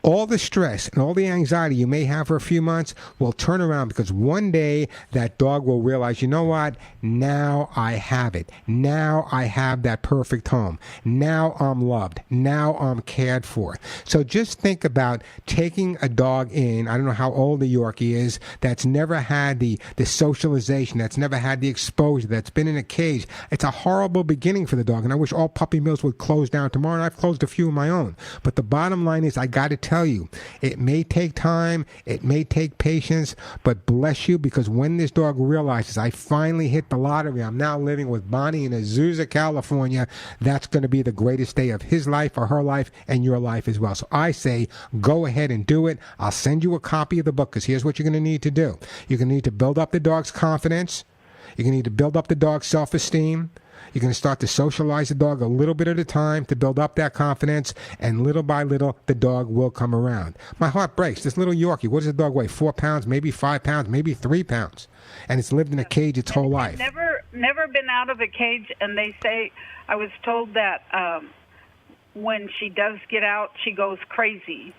all the stress and all the anxiety you may have for a few months will turn around, because one day that dog will realize, you know what? Now I have it. Now I have that perfect home. Now I'm loved. Now I'm cared for. So just think about taking a dog in. I don't know how old the Yorkie is, that's never had the socialization, that's never had the exposure, that's been in a cage. It's a horrible beginning for the dog, and I wish all puppy mills would close down tomorrow, and I've closed a few of my own. But the bottom line is, I got to tell you, it may take time, it may take patience, but bless you, because when this dog realizes I finally hit the lottery, I'm now living with Bonnie in Azusa, California, that's going to be the greatest day of his life or her life and your life as well. So I say, go ahead and do it. I'll send you a copy of the book, because here's what you're going to need to do. You're going to need to build up the dog's confidence. You're going to need to build up the dog's self-esteem. You're going to start to socialize the dog a little bit at a time to build up that confidence, and little by little, the dog will come around. My heart breaks. This little Yorkie, what does the dog weigh? 4 pounds, maybe 5 pounds, maybe 3 pounds. And it's lived in a cage its whole life. Never been out of a cage, and they say, I was told that when she does get out, she goes crazy.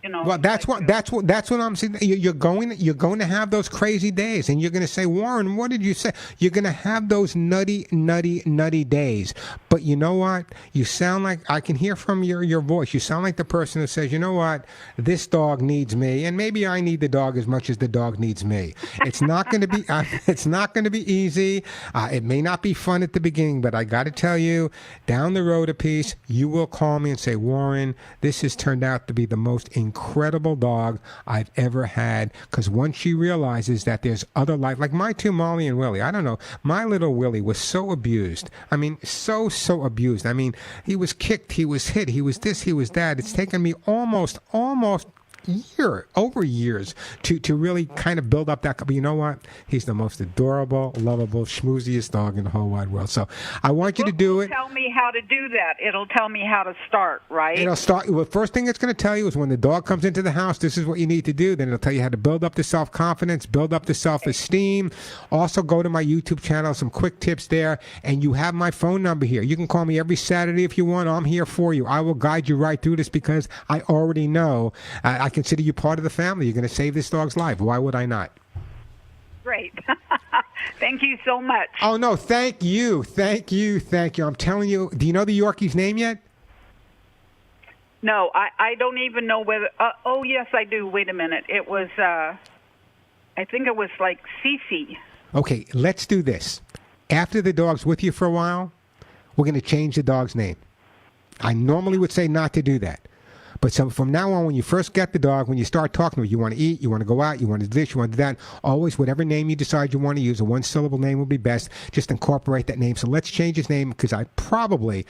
You know, well, that's what I'm saying. You're going to have those crazy days, and you're going to say, Warren, what did you say? You're going to have those nutty days. But you know what? You sound like, I can hear from your voice, you sound like the person who says, you know what? This dog needs me, and maybe I need the dog as much as the dog needs me. It's not going to be it's not going to be easy. It may not be fun at the beginning, but I got to tell you, down the road a piece, you will call me and say, Warren, this has turned out to be the most incredible incredible dog I've ever had, because once she realizes that there's other life, like my two, Molly and Willie, I don't know, my little Willie was so abused. I mean, so abused. I mean, he was kicked, he was hit, he was this, he was that. It's taken me almost over years to really kind of build up that. But you know what? He's the most adorable, lovable, schmooziest dog in the whole wide world. So I want you to do it. Tell me how to do that. It'll tell me how to start, right? It'll start. Well, first thing it's going to tell you is when the dog comes into the house, this is what you need to do. Then it'll tell you how to build up the self-confidence, build up the self-esteem. Also, go to my YouTube channel, some quick tips there. And you have my phone number here. You can call me every Saturday if you want. I'm here for you. I will guide you right through this because I already know. I consider you part of the family. You're going to save this dog's life. Why would I not? Great. Thank you so much. Oh, no, thank you. I'm telling you, do you know the Yorkie's name yet? No, I don't even know whether... oh, yes, I do. Wait a minute. It was, I think it was like Cece. Okay, let's do this. After the dog's with you for a while, we're going to change the dog's name. I normally would say not to do that. But so from now on, when you first get the dog, when you start talking to it, you want to eat, you want to go out, you want to do this, you want to do that, always whatever name you decide you want to use, a one-syllable name will be best. Just incorporate that name. So let's change his name because I probably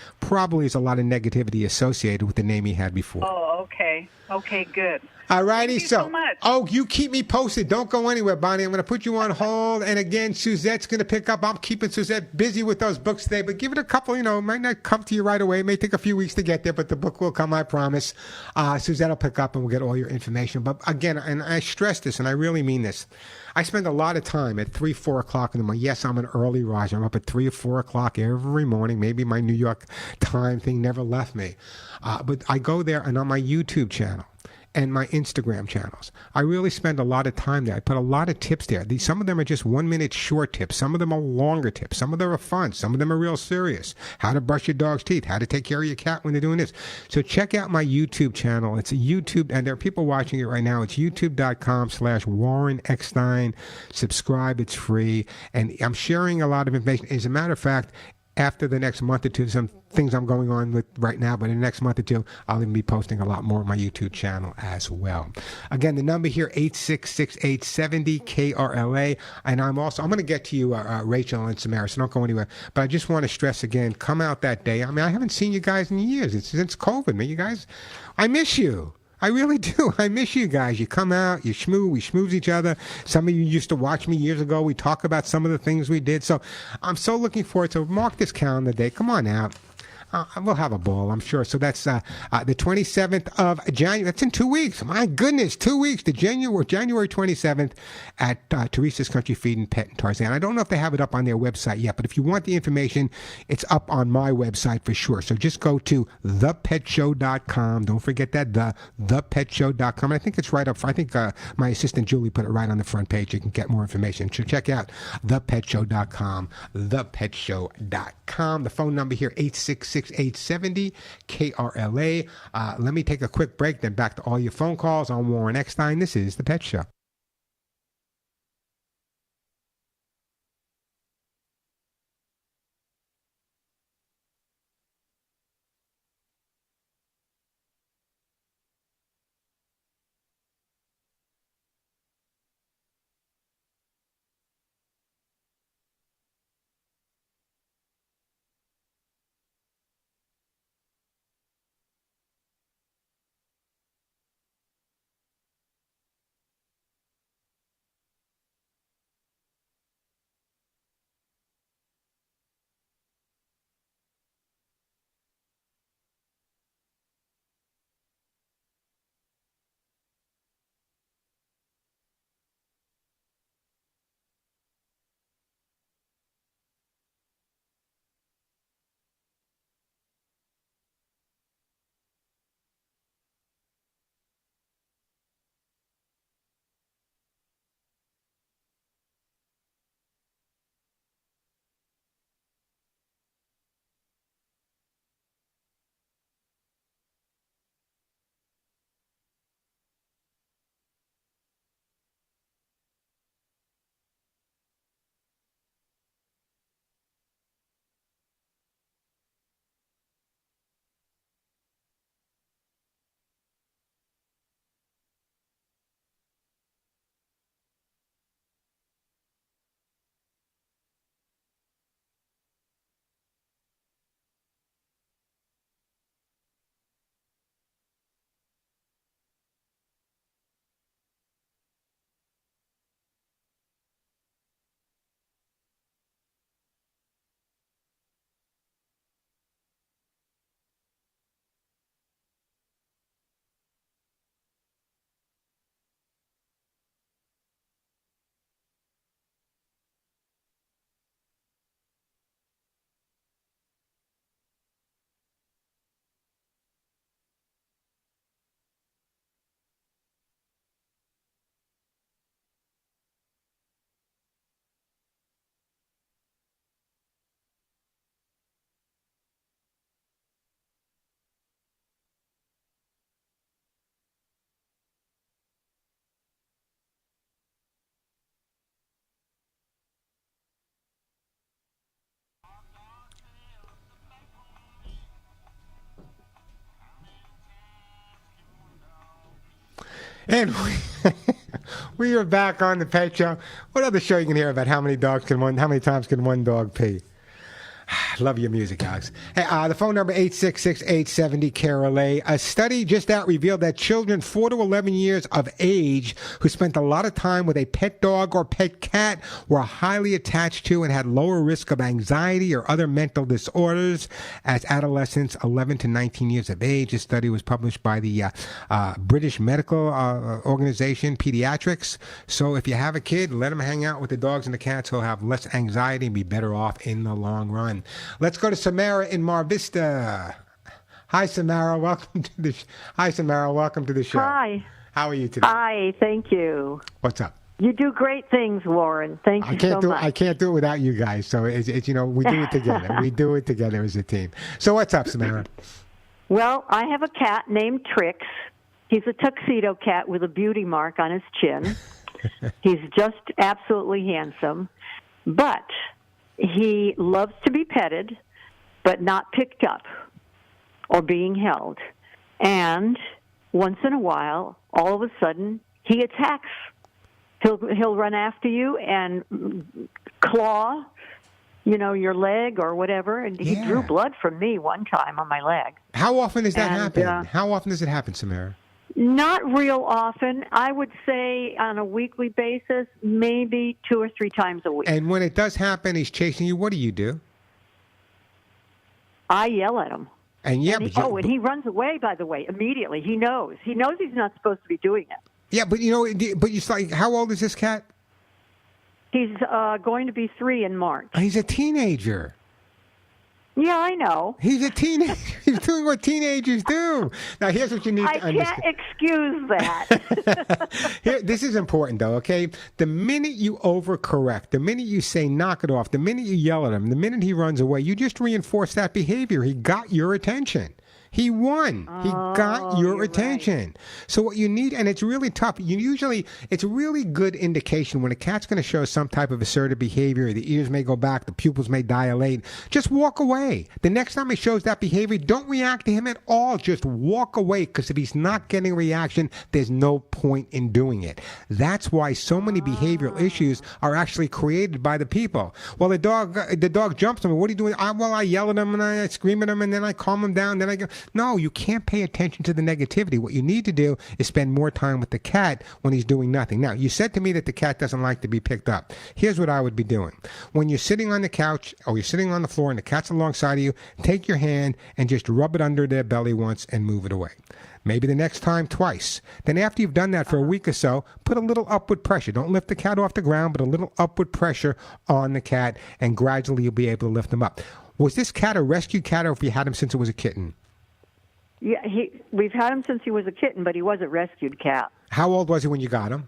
is a lot of negativity associated with the name he had before. Oh, okay. Okay, good. All righty, Thank you so much. Oh, you keep me posted. Don't go anywhere, Bonnie. I'm going to put you on hold. And again, Suzette's going to pick up. I'm keeping Suzette busy with those books today, but give it a couple, it might not come to you right away. It may take a few weeks to get there, but the book will come, I promise. Suzette will pick up and we'll get all your information. But again, and I stress this, and I really mean this, I spend a lot of time at 3, 4 o'clock in the morning. Yes, I'm an early riser. I'm up at 3 or 4 o'clock every morning. Maybe my New York time thing never left me. But I go there and on my YouTube channel and my Instagram channels, I really spend a lot of time there. I put a lot of tips there. Some of them are just 1-minute short tips. Some of them are longer tips. Some of them are fun. Some of them are real serious. How to brush your dog's teeth. How to take care of your cat when they're doing this. So check out my YouTube channel. It's a YouTube, and there are people watching it right now. It's youtube.com/Warren Eckstein. Subscribe. It's free. And I'm sharing a lot of information. As a matter of fact, after the next month or two, some things I'm going on with right now, but in the next month or two, I'll even be posting a lot more on my YouTube channel as well. Again, the number here, 866-870-KRLA. And I'm going to get to you, Rachel and Samara, so don't go anywhere. But I just want to stress again, come out that day. I mean, I haven't seen you guys in years. It's since COVID, man. You guys, I miss you. I really do. I miss you guys. You come out, you we schmooze each other. Some of you used to watch me years ago. We talk about some of the things we did. So I'm so looking forward to mark this calendar day. Come on out. We'll have a ball, I'm sure. So that's the 27th of January. That's in 2 weeks. My goodness, 2 weeks to January 27th at Teresa's Country Feed and Pet in Tarzan. I don't know if they have it up on their website yet, but if you want the information, it's up on my website for sure. So just go to thepetshow.com. Don't forget that, thepetshow.com. I think it's right up. I think my assistant Julie put it right on the front page. You can get more information. So check out thepetshow.com, thepetshow.com. The phone number here, 866-870-KRLA. Let me take a quick break, then back to all your phone calls. I'm Warren Eckstein. This is The Pet Show. And we are back on the Pet Show. What other show you can hear about how many times can one dog pee? Love your music, Alex. Hey, the phone number 866-870-KAROL-A. A study just out revealed that children 4 to 11 years of age who spent a lot of time with a pet dog or pet cat were highly attached to and had lower risk of anxiety or other mental disorders as adolescents 11 to 19 years of age. This study was published by the British Medical Organization, Pediatrics. So if you have a kid, let him hang out with the dogs and the cats. He'll have less anxiety and be better off in the long run. Let's go to Samara in Mar Vista. Hi, Samara. Welcome to the show. Hi. How are you today? Hi. Thank you. What's up? You do great things, Warren. Thank you so much. I can't do it without you guys. So it's we do it together. We do it together as a team. So what's up, Samara? Well, I have a cat named Trix. He's a tuxedo cat with a beauty mark on his chin. He's just absolutely handsome, but he loves to be petted, but not picked up or being held. And once in a while, all of a sudden, he attacks. He'll run after you and claw, your leg or whatever. And he drew blood from me one time on my leg. How often does that happen? How often does it happen, Samara? Not real often. I would say on a weekly basis, maybe 2 or 3 times a week. And when it does happen, he's chasing you. What do? I yell at him. And he runs away, by the way, immediately. He knows. He knows he's not supposed to be doing it. Yeah, but it's like, how old is this cat? He's going to be 3 in March. He's a teenager. Yeah, I know. He's a teenager. He's doing what teenagers do. Now, here's what you need to understand. I can't excuse that. This is important, though, okay? The minute you overcorrect, the minute you say knock it off, the minute you yell at him, the minute he runs away, you just reinforce that behavior. He got your attention. He won. He got your attention. Right. So what you need, and it's really tough, it's a really good indication when a cat's going to show some type of assertive behavior, the ears may go back, the pupils may dilate, just walk away. The next time he shows that behavior, don't react to him at all. Just walk away, because if he's not getting a reaction, there's no point in doing it. That's why so many behavioral issues are actually created by the people. Well, the dog jumps on me. What are you doing? I yell at him and I scream at him and then I calm him down. Then I go. No, you can't pay attention to the negativity. What you need to do is spend more time with the cat when he's doing nothing. Now, you said to me that the cat doesn't like to be picked up. Here's what I would be doing. When you're sitting on the couch or you're sitting on the floor and the cat's alongside of you, take your hand and just rub it under their belly once and move it away. Maybe the next time twice. Then after you've done that for a week or so, put a little upward pressure. Don't lift the cat off the ground, but a little upward pressure on the cat, and gradually you'll be able to lift him up. Was this cat a rescue cat, or have you had him since it was a kitten? Yeah, we've had him since he was a kitten, but he was a rescued cat. How old was he when you got him?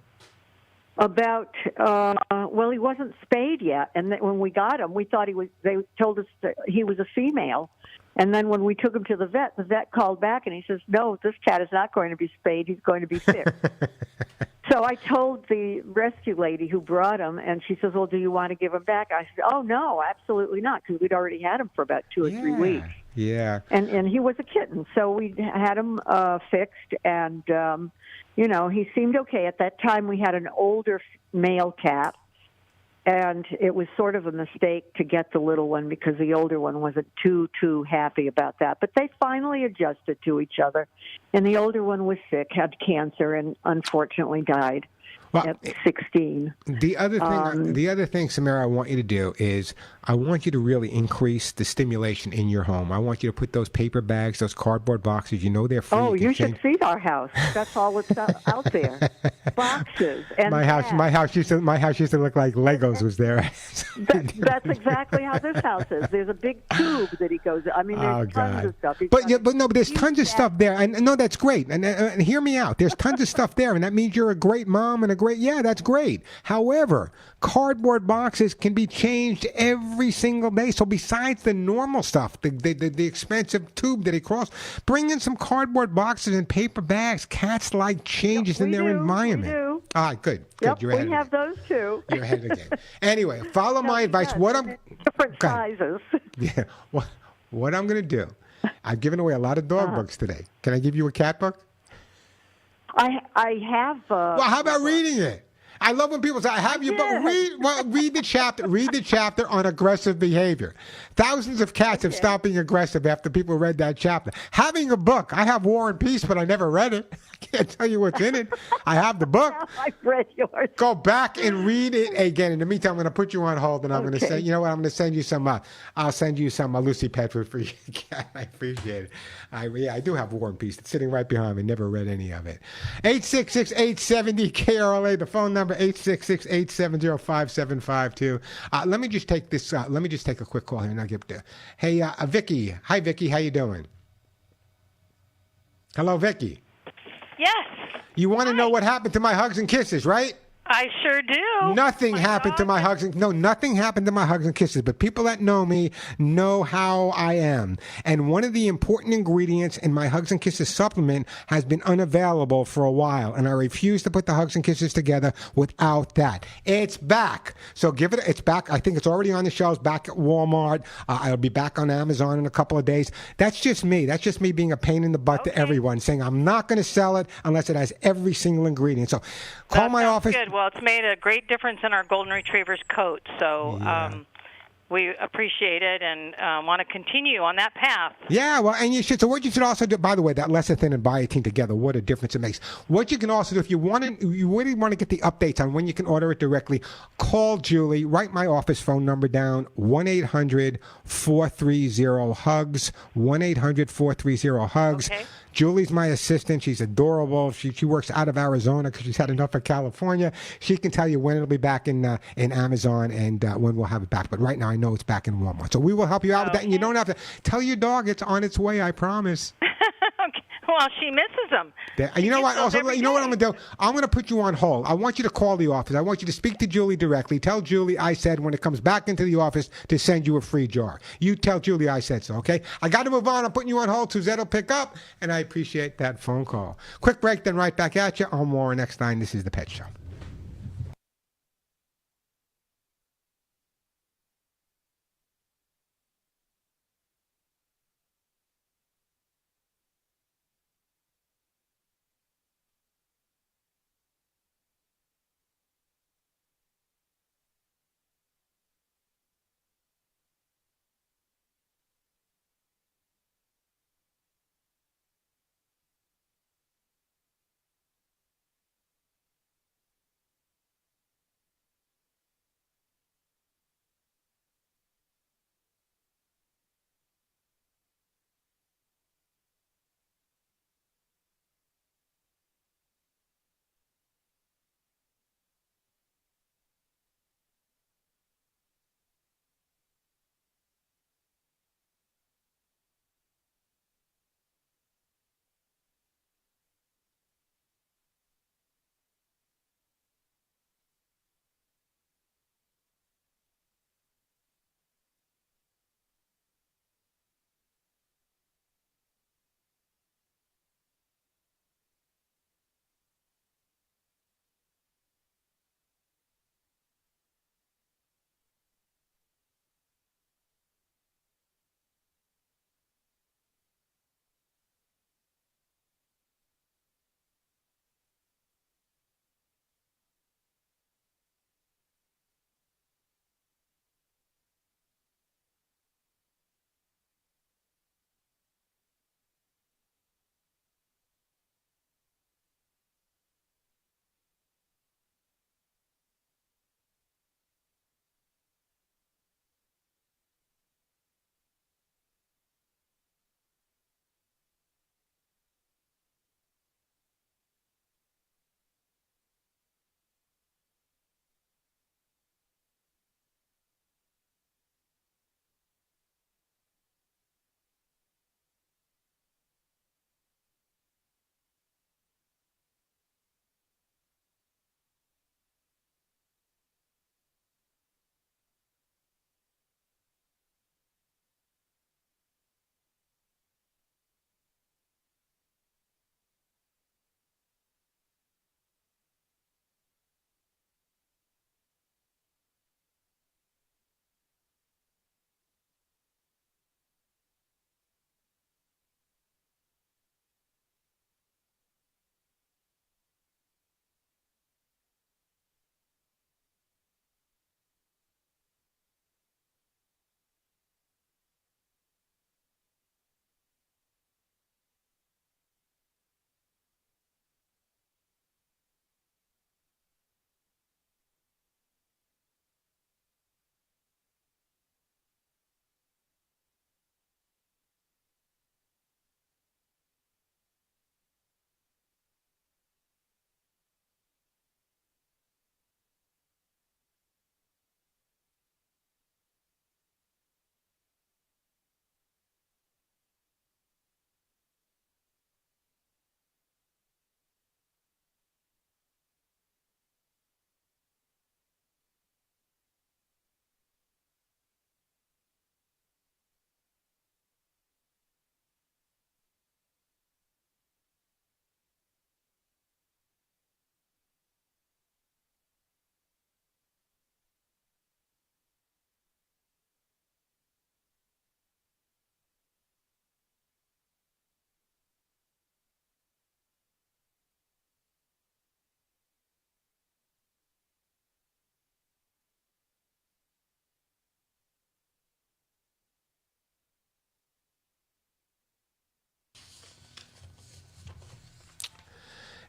About, he wasn't spayed yet. And then when we got him, we thought they told us that he was a female. And then when we took him to the vet called back and he says, no, this cat is not going to be spayed. He's going to be fixed. So I told the rescue lady who brought him, and she says, well, do you want to give him back? I said, oh, no, absolutely not, because we'd already had him for about 2 or 3 weeks. Yeah. And he was a kitten, so we had him fixed, and, he seemed okay. At that time, we had an older male cat, and it was sort of a mistake to get the little one because the older one wasn't too happy about that. But they finally adjusted to each other, and the older one was sick, had cancer, and unfortunately died at 16. The other thing, Samara, I want you to do is I want you to really increase the stimulation in your home. I want you to put those paper bags, those cardboard boxes. They're free. Oh, you should see our house. That's all that's out there. Boxes and my house used to look like Legos was there. That's exactly how this house is. There's a big tube that he goes. I mean, there's tons of stuff. But there's tons of stuff there. And no, that's great. And hear me out. There's tons of stuff there, and that means you're a great mom and a great. Yeah, that's great. However, cardboard boxes can be changed every single day. So besides the normal stuff, the expensive tube that he crossed, bring in some cardboard boxes and paper bags. Cats like changes in their environment. We do. All right, good. Yep, You're ahead we have those too. You're ahead of the game. Anyway, follow my advice. Different sizes. Yeah. What I'm going to do, I've given away a lot of dog books today. Can I give you a cat book? I have. Well, how about reading it? I love when people say, "I have your book." Read the chapter. Read the chapter on aggressive behavior. Thousands of cats have stopped being aggressive after people read that chapter. Having a book. I have War and Peace, but I never read it. I can't tell you what's in it. I have the book. I've read yours. Go back and read it again. In the meantime, I'm going to put you on hold, and I'm going to say, you know what? I'm going to send you some. I'll send you some Lucy Pet food for your cat. I appreciate it. I do have War and Peace. It's sitting right behind me. Never read any of it. 866-870-KRLA. The phone number 866-870-5752. Let me just take this. Let me just take a quick call here, and I'll get there. Hey, Vicky. Hi, Vicky. How you doing? Hello, Vicky. Yes. You want to know what happened to my hugs and kisses, right? I sure do. Nothing happened to my hugs and nothing happened to my hugs and kisses. But people that know me know how I am. And one of the important ingredients in my hugs and kisses supplement has been unavailable for a while, and I refuse to put the hugs and kisses together without that. It's back. So give it. It's back. I think it's already on the shelves back at Walmart. It'll be back on Amazon in a couple of days. That's just me. That's just me being a pain in the butt to everyone, saying I'm not going to sell it unless it has every single ingredient. So call my office. Good. Well, it's made a great difference in our golden retriever's coat, so we appreciate it and want to continue on that path. Yeah, well, and you should. So what you should also do, by the way, that lecithin and biotin together, what a difference it makes. What you can also do, if you really want to get the updates on when you can order it directly, call Julie. Write my office phone number down: 1-800-430-HUGS. 1-800-430-HUGS. Okay. Julie's my assistant. She's adorable. She works out of Arizona because she's had enough of California. She can tell you when it'll be back in Amazon and when we'll have it back. But right now, I know it's back in Walmart. So we will help you out with that. And you don't have to tell your dog it's on its way. I promise. Okay. Well, she misses them. You know what? Also, you know what I'm going to do? I'm going to put you on hold. I want you to call the office. I want you to speak to Julie directly. Tell Julie I said when it comes back into the office to send you a free jar. You tell Julie I said so, okay? I got to move on. I'm putting you on hold. Suzette will pick up, and I appreciate that phone call. Quick break, then right back at you. I'm Warren Eckstein. This is The Pet Show.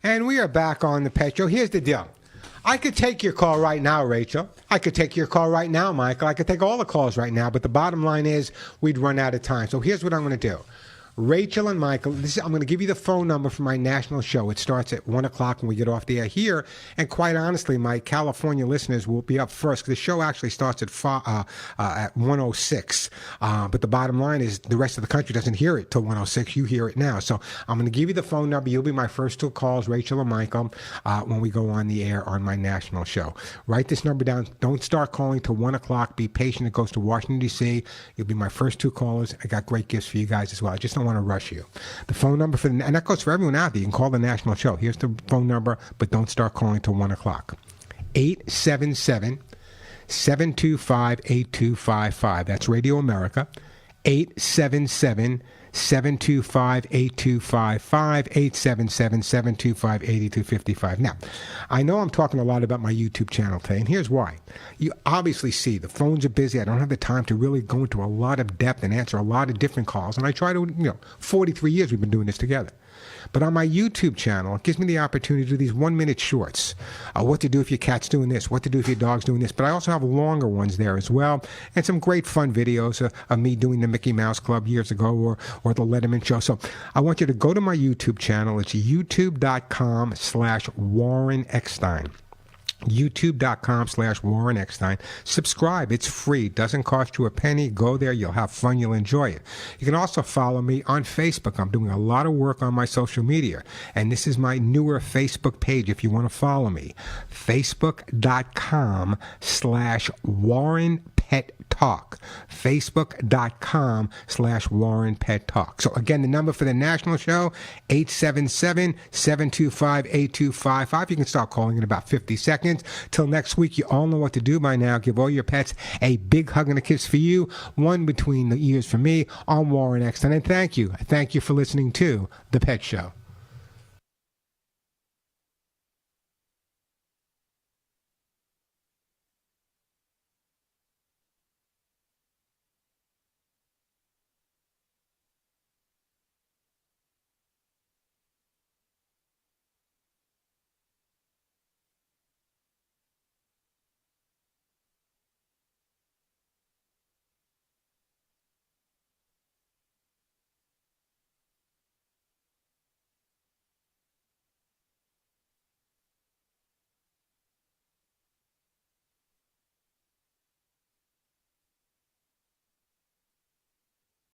And we are back on the Pet Show. Here's the deal. I could take your call right now, Rachel. I could take your call right now, Michael. I could take all the calls right now, but the bottom line is we'd run out of time. So here's what I'm going to do. Rachel and Michael, I'm going to give you the phone number for my national show. It starts at 1 o'clock when we get off the air here. And quite honestly, my California listeners will be up first. The show actually starts at 1:06. But the bottom line is the rest of the country doesn't hear it till 1:06. You hear it now. So I'm going to give you the phone number. You'll be my first two calls, Rachel and Michael, when we go on the air on my national show. Write this number down. Don't start calling till 1 o'clock. Be patient. It goes to Washington, D.C. You'll be my first two callers. I got great gifts for you guys as well. I just don't want to rush you. The phone number and that goes for everyone out there. You can call the national show. Here's the phone number, but don't start calling till 1 o'clock. 877-725-8255. That's Radio America. 877-725-8255. 877-725-8255. Now, I know I'm talking a lot about my YouTube channel today, and here's why. You obviously see the phones are busy. I don't have the time to really go into a lot of depth and answer a lot of different calls, and I try to, 43 years we've been doing this together. But on my YouTube channel, it gives me the opportunity to do these 1-minute shorts. What to do if your cat's doing this, what to do if your dog's doing this. But I also have longer ones there as well, and some great fun videos of me doing the Mickey Mouse Club years ago or the Letterman Show. So I want you to go to my YouTube channel. It's youtube.com/Warren Eckstein. youtube.com/Warren Eckstein. Subscribe. It's free. Doesn't cost you a penny. Go there. You'll have fun. You'll enjoy it. You can also follow me on Facebook. I'm doing a lot of work on my social media, and this is my newer Facebook page if you want to follow me. Facebook.com/Warren Pet Talk. Facebook.com/Warren Pet Talk. So again, the number for the national show, 877-725-8255. You can start calling in about 50 seconds. Till next week, you all know what to do by now. Give all your pets a big hug and a kiss for you, one between the ears for me. I'm Warren Eckstein, and thank you. Thank you for listening to The Pet Show.